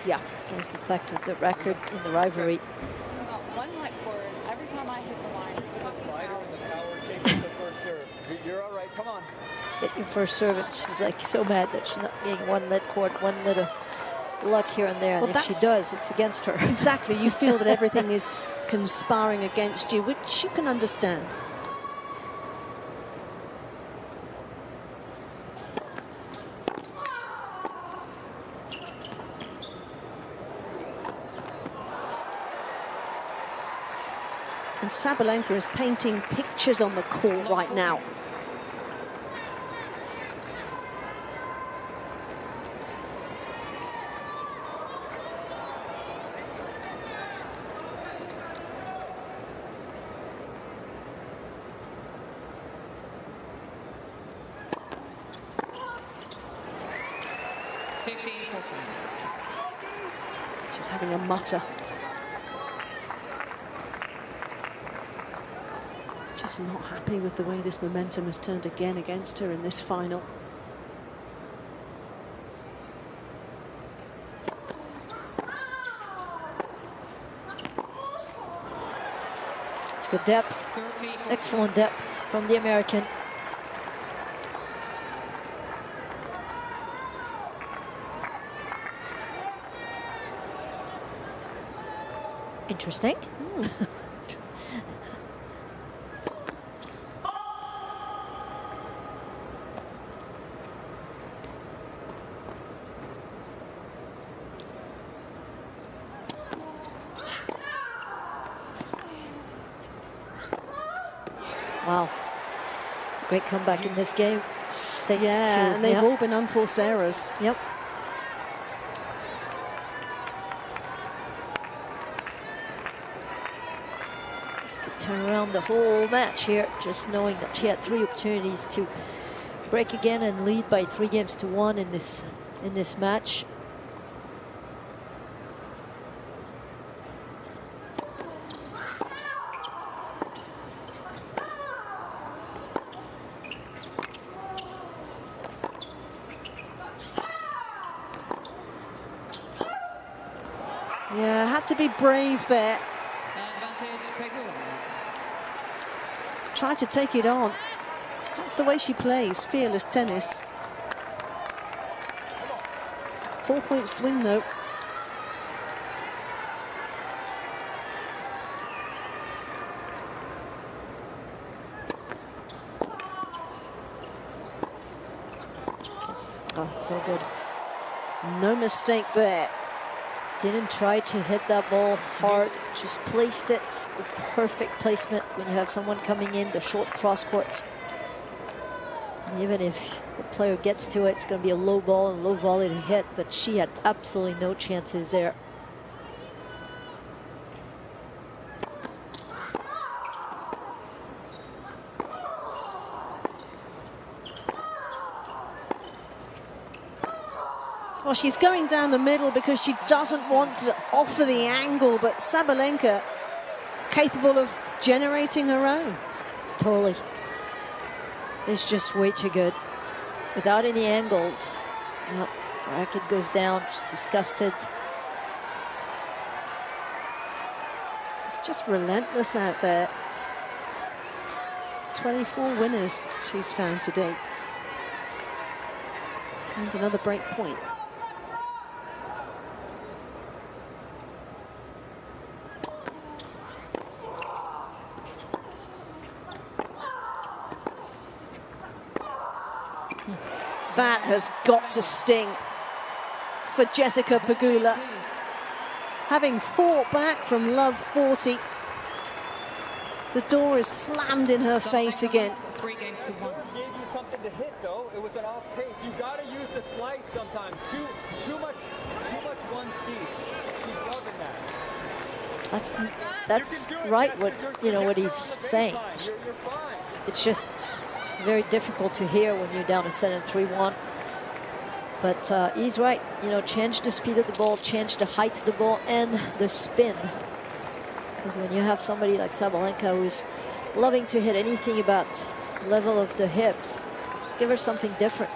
Yeah. So it's the fact of the record in the rivalry. One leg forward, every time I hit the line, it's The about the slider power. and the power takes the first serve. You're all right. Come on. Get your first serve, and she's like so mad that she's not getting one net court, one little luck here and there. And Well, if she does, it's against her. Exactly. You feel that everything is conspiring against you, which you can understand. And Sabalenka is painting pictures on the court right now. She's having a mutter. Just not happy with the way this momentum has turned again against her in this final. It's good depth. Excellent depth from the American. Interesting. Wow. It's a great comeback in this game. Thanks to, and they've all been unforced errors. Yep. Just to turn around the whole match here, just knowing that she had 3 opportunities to break again and lead by 3-1 in this match. Yeah, had to be brave there. Advantage, Pegula. Tried to take it on. That's the way she plays, fearless tennis. 4-point swing though. Oh, so good. No mistake there. Didn't try to hit that ball hard, just placed it. It's the perfect placement when you have someone coming in the short cross court. And even if the player gets to it, it's going to be a low ball and low volley to hit, but she had absolutely no chances there. Well, she's going down the middle because she doesn't want to offer the angle, but Sabalenka capable of generating her own. Totally. It's just way too good. Without any angles. Yep. Racket goes down, she's disgusted. It's just relentless out there. 24 winners she's found to date. And another break point. That has got to sting for Jessica Pegula. Having fought back from love 40, the door is slammed in her face again. 3-1. Gave you something to hit, though. It was an off pace. You got to use the the slice sometimes. Too much one speed. She's loving that. That's right. What what he's saying. You're fine. It's just very difficult to hear when you're down a set in 3-1. But he's right. Change the speed of the ball, change the height of the ball, and the spin. Because when you have somebody like Sabalenka who's loving to hit anything about level of the hips, just give her something different.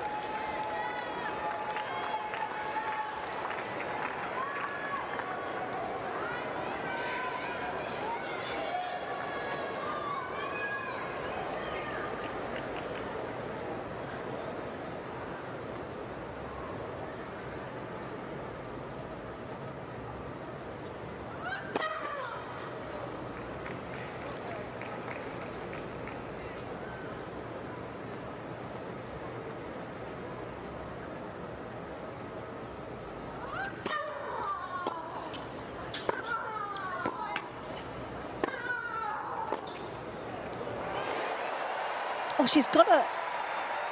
Oh, she's got to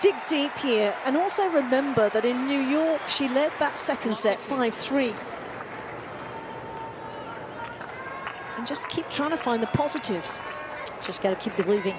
dig deep here. And also remember that in New York, she led that second set 5-3. And just keep trying to find the positives. Just got to keep believing.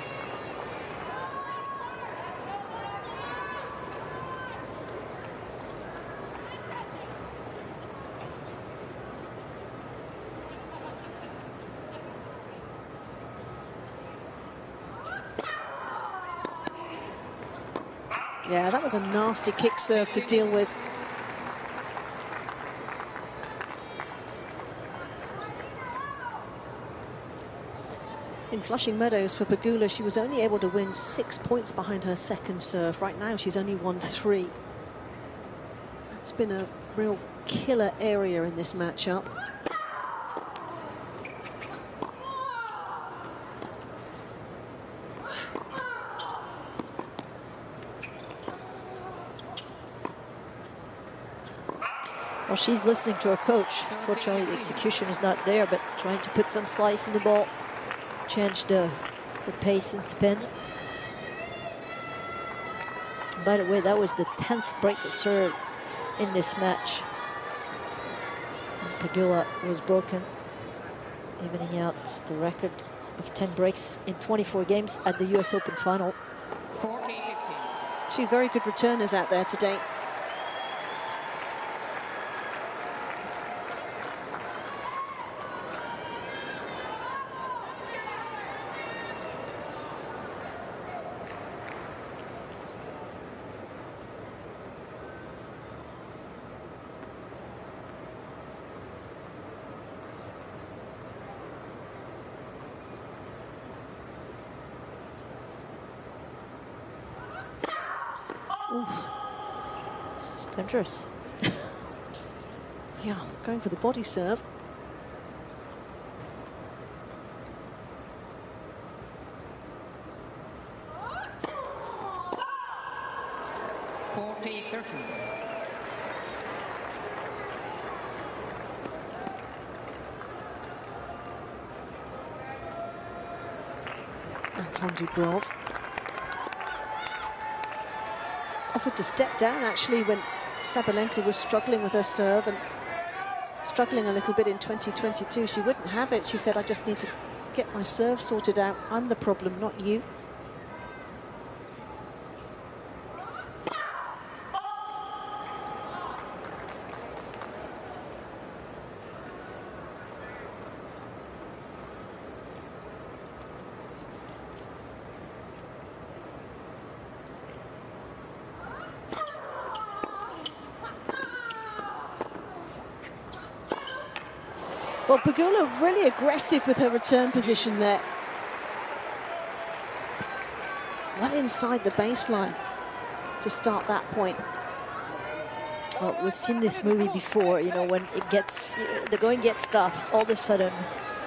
Yeah, that was a nasty kick serve to deal with. In Flushing Meadows for Pegula, she was only able to win 6 points behind her second serve. Right now, she's only won 3. That's been a real killer area in this matchup. Well, she's listening to her coach. Fortunately, the execution is not there, but trying to put some slice in the ball, change the pace and spin. By the way, that was the 10th break of serve in this match. And Pegula was broken, evening out the record of 10 breaks in 24 games at the US Open final. 14-15. 2 very good returners out there today. Oof. It's dangerous. Yeah, going for the body serve. Anton Dubrov offered to step down actually when Sabalenka was struggling with her serve and struggling a little bit in 2022. She wouldn't have it. She said, I just need to get my serve sorted out. I'm the problem, not you. Well, Pegula really aggressive with her return position there. Well inside the baseline to start that point. Well, we've seen this movie before, you know, when it gets, the going gets tough, all of a sudden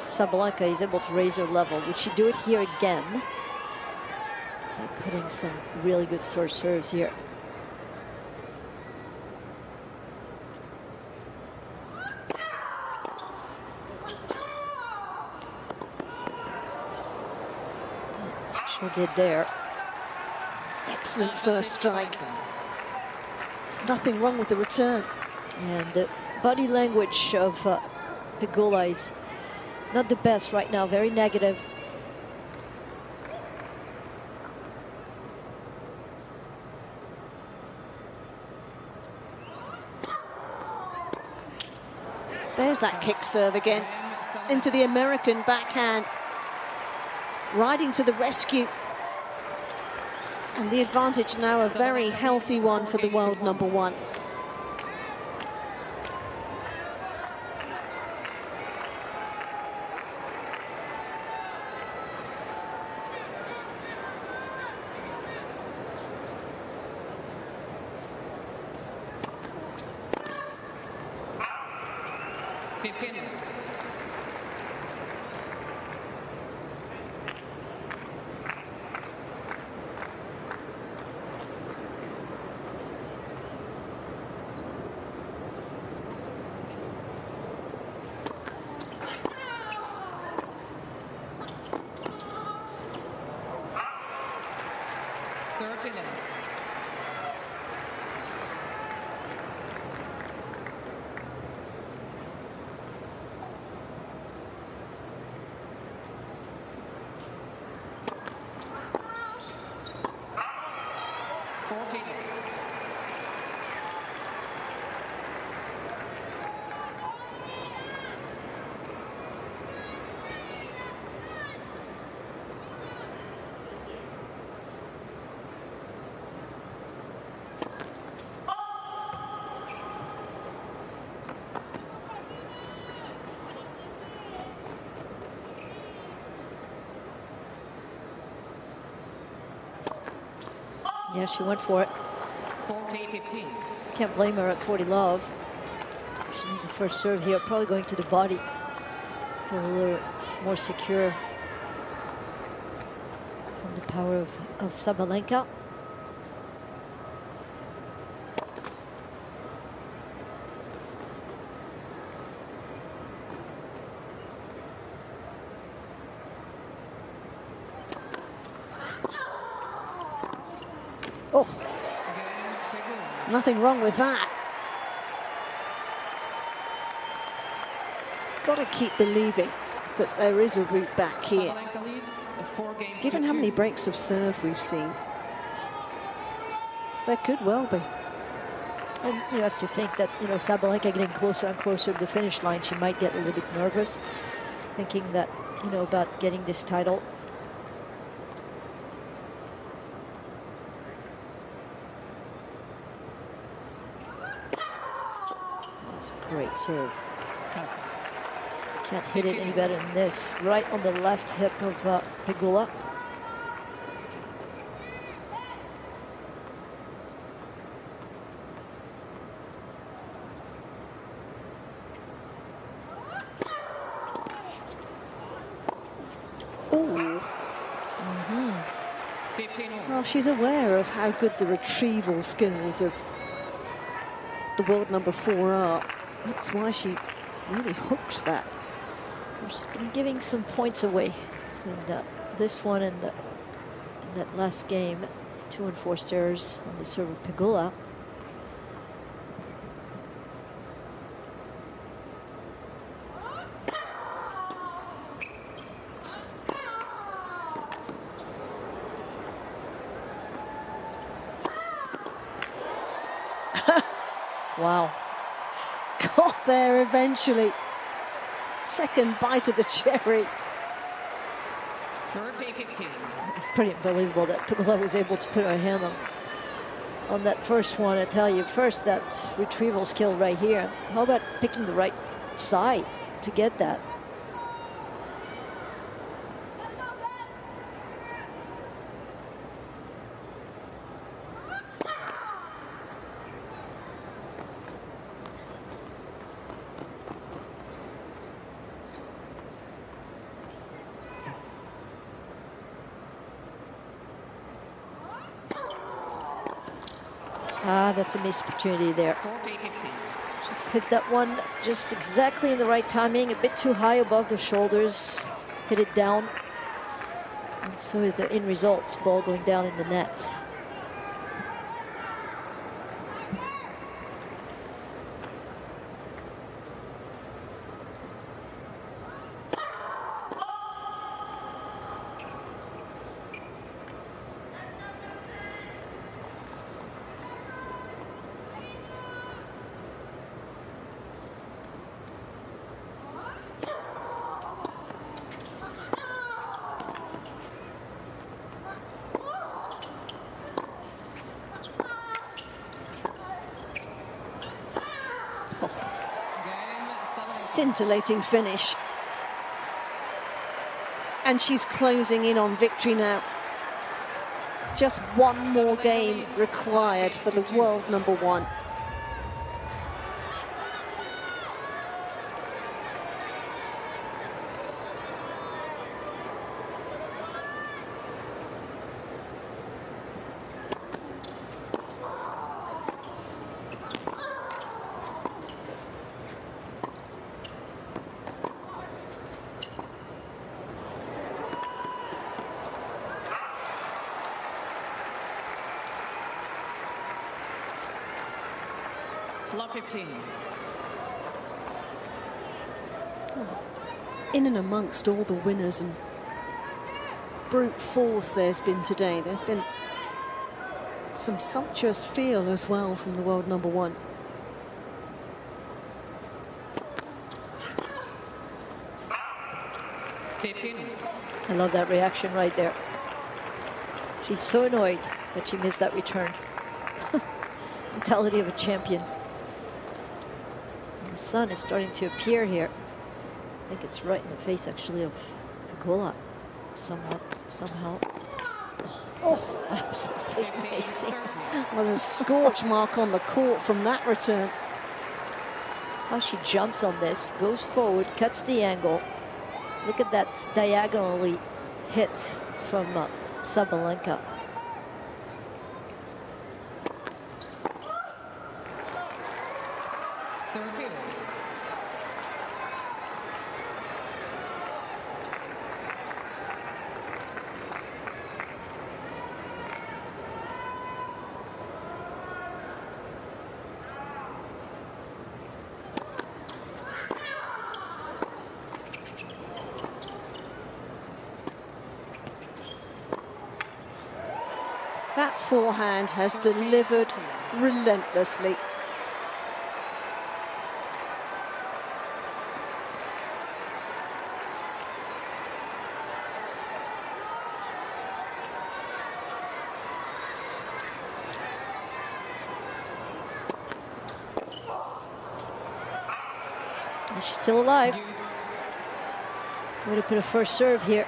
Sabalenka is able to raise her level. Would she do it here again? By putting some really good first serves here. Sure did there. Excellent first strike. Nothing wrong with the return. And the body language of Pegula is not the best right now, very negative. There's that kick serve again into the American backhand, riding to the rescue. And the advantage now a very healthy one for the world number one. Yeah, she went for it. 40-15. Can't blame her at 40 love. She needs a first serve here, probably going to the body. Feel a little more secure from the power of Sabalenka. Oh, nothing wrong with that. Got to keep believing that there is a route back here. Given how many breaks of serve we've seen, there could well be. And you have to think that, you know, Sabalenka getting closer and closer to the finish line, she might get a little bit nervous, thinking that, you know, about getting this title. That's a great serve. Can't hit it any better than this. Right on the left hip of Pegula. Well, she's aware of how good the retrieval skills of the world number 4 are. That's why she really hooks that. She's been giving some points away between this one and that last game. 2 and 4 stairs on the serve of Pegula. Wow. Got there eventually. Second bite of the cherry. It's pretty unbelievable that Pegula was able to put her hand on that first one. I tell you, first that retrieval skill right here. How about picking the right side to get that? Ah, that's a missed opportunity there. Just hit that one just exactly in the right timing, a bit too high above the shoulders, hit it down. And so is the end result, ball going down in the net. scintillating finish. And she's closing in on victory now. Just one more game required for the world number one. Love 15. In and amongst all the winners and brute force there's been today, there's been some sumptuous feel as well from the world number one. I love that reaction right there. She's so annoyed that she missed that return. Mentality of a champion. And the sun is starting to appear here. I think it's right in the face, actually, of Pegula. Somehow. Oh, that's absolutely amazing. Well, there's a scorch mark on the court from that return. How she jumps on this, goes forward, cuts the angle. Look at that diagonally hit from Sabalenka. That forehand has delivered relentlessly. And she's still alive. Way to put a first serve here.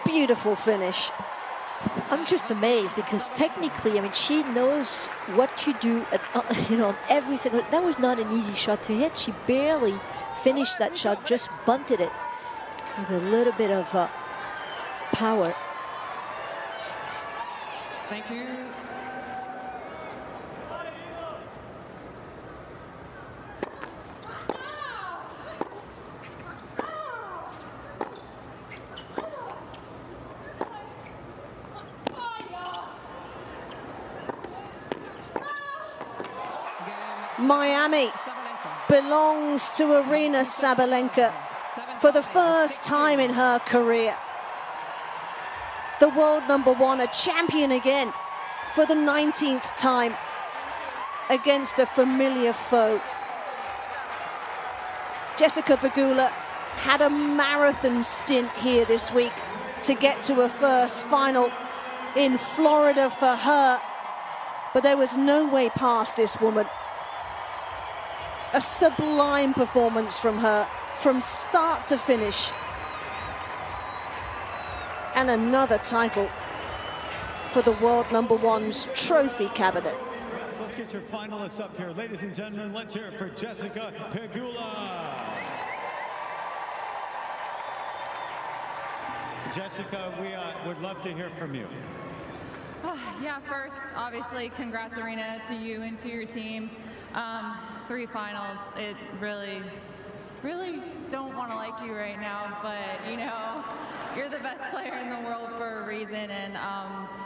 Beautiful finish. I'm just amazed because technically, I mean, she knows what to do at, you know, every single. That was not an easy shot to hit. She barely finished that shot, just bunted it with a little bit of power. Thank you. Miami belongs to Aryna Sabalenka for the first time in her career. The world number one, a champion again for the 19th time against a familiar foe. Jessica Pegula had a marathon stint here this week to get to a first final in Florida for her, but there was no way past this woman. A sublime performance from her, from start to finish. And another title for the world number one's trophy cabinet. So let's get your finalists up here. Ladies and gentlemen, let's hear it for Jessica Pegula. Jessica, we would love to hear from you. Yeah, first, obviously, congrats, Aryna, to you and to your team. 3 finals. It really don't want to like you right now, but you know, you're the best player in the world for a reason, and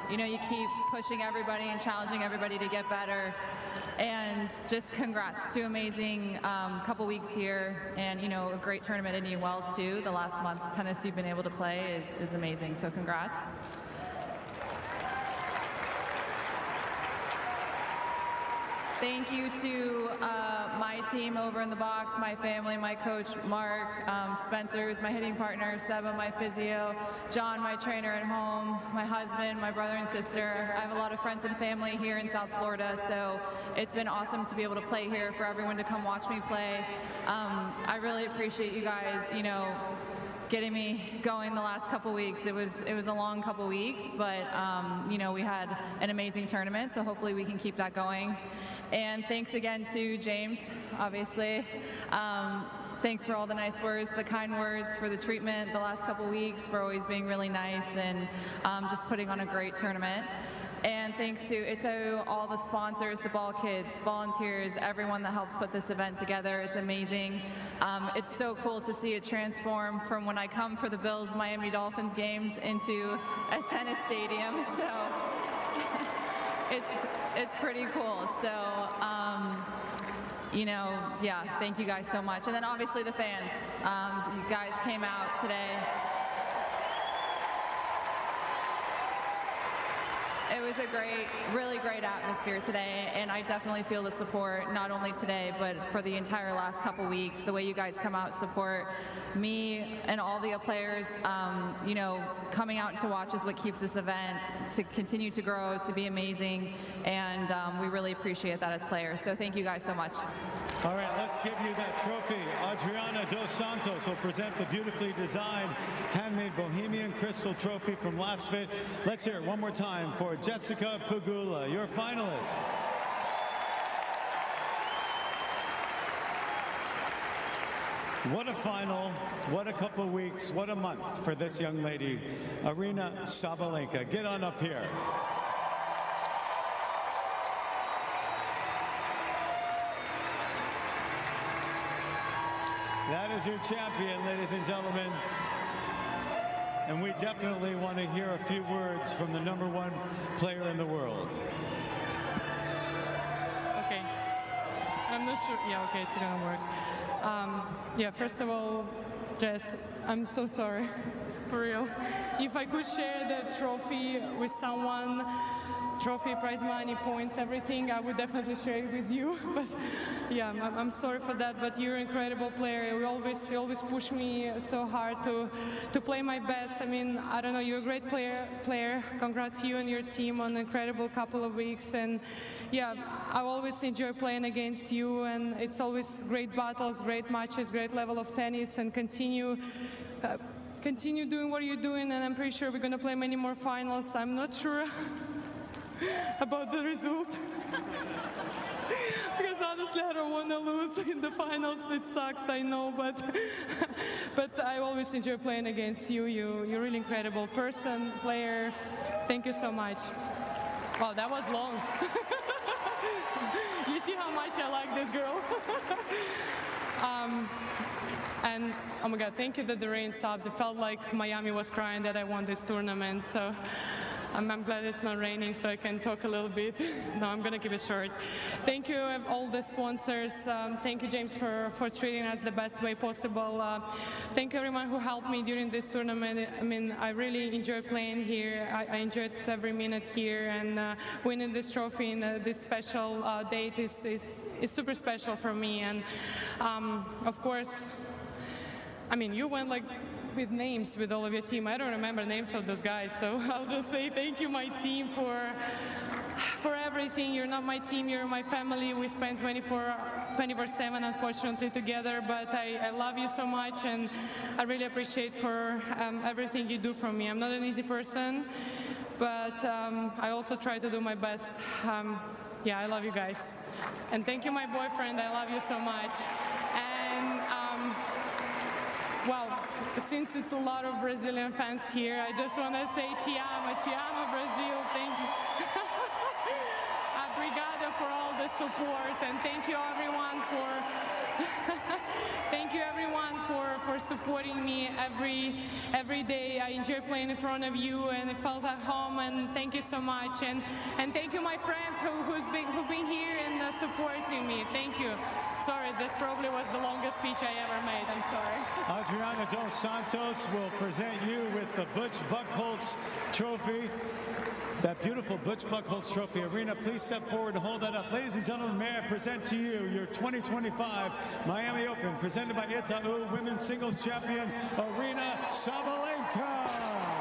you know, you keep pushing everybody and challenging everybody to get better. And just congrats. 2 amazing couple weeks here, and you know, a great tournament in Indian Wells too. The last month tennis you've been able to play is amazing. So congrats. Thank you to my team over in the box, my family, my coach, Mark, Spencer, who's my hitting partner, Seba, my physio, John, my trainer at home, my husband, my brother and sister. I have a lot of friends and family here in South Florida, so it's been awesome to be able to play here, for everyone to come watch me play. I really appreciate you guys, you know, getting me going the last couple weeks. It was a long couple weeks, but you know, we had an amazing tournament, so hopefully we can keep that going. And thanks again to James, obviously. Thanks for all the nice words, the kind words, for the treatment the last couple weeks, for always being really nice and just putting on a great tournament. And thanks to all the sponsors, the ball kids, volunteers, everyone that helps put this event together. It's amazing. It's so cool to see it transform from when I come for the Bills Miami Dolphins games into a tennis stadium. So it's pretty cool. So you know, yeah, thank you guys so much. And then obviously the fans. You guys came out today. It was a really great atmosphere today, and I definitely feel the support, not only today, but for the entire last couple weeks. The way you guys come out and support me and all the players, you know, coming out to watch is what keeps this event to continue to grow, to be amazing, and we really appreciate that as players. So thank you guys so much. All right, let's give you that trophy. Aryna dos Santos will present the beautifully designed handmade Bohemian Crystal Trophy from LastFit. Let's hear it one more time for Jessica Pegula, your finalist. What a final, what a couple of weeks, what a month for this young lady, Aryna Sabalenka. Get on up here. That is your champion, ladies and gentlemen. And we definitely want to hear a few words from the #1 player in the world. Okay. I'm not sure. Yeah, okay, it's gonna work. Yeah, first of all, Jess, I'm so sorry, for real. If I could share the trophy with someone, trophy, prize money, points, everything, I would definitely share it with you. But yeah, I'm sorry for that, but you're an incredible player. You always push me so hard to play my best. I mean, I don't know, you're a great player. Congrats to you and your team on an incredible couple of weeks. And yeah, I always enjoy playing against you, and it's always great battles, great matches, great level of tennis, and continue doing what you're doing, and I'm pretty sure we're gonna play many more finals. I'm not sure about the result. Because honestly, I don't want to lose in the finals. It sucks, I know, but I always enjoy playing against you. You're a really incredible person, player. Thank you so much. Wow, that was long. You see how much I like this girl? And oh my God, thank you that the rain stopped. It felt like Miami was crying that I won this tournament. So I'm glad it's not raining, so I can talk a little bit. No, I'm gonna keep it short. Thank you all the sponsors. Thank you, James, for treating us the best way possible. Thank you everyone who helped me during this tournament. I mean, I really enjoyed playing here. I enjoyed every minute here, and winning this trophy in this special date is super special for me. And of course, I mean, you went like with names with all of your team. I don't remember names of those guys, so I'll just say thank you, my team, for everything. You're not my team, you're my family. We spend 24/7 unfortunately together, but I love you so much, and I really appreciate for everything you do for me. I'm not an easy person, but I also try to do my best. Yeah, I love you guys, and thank you, my boyfriend. I love you so much. And well, since it's a lot of Brazilian fans here, I just want to say te amo Brazil, thank you. Obrigada for all the support, and thank you everyone for thank you everyone for supporting me every day. I enjoy playing in front of you, and it felt at home, and thank you so much. And thank you my friends who've been here and supporting me. Thank you. Sorry, this probably was the longest speech I ever made. I'm sorry. Aryna dos Santos will present you with the Butch Buchholz Trophy. that beautiful Butch Buchholz trophy. Aryna, please step forward and hold that up. Ladies and gentlemen, may I present to you your 2025 Miami Open, presented by WTA Women's Singles Champion, Aryna Sabalenka.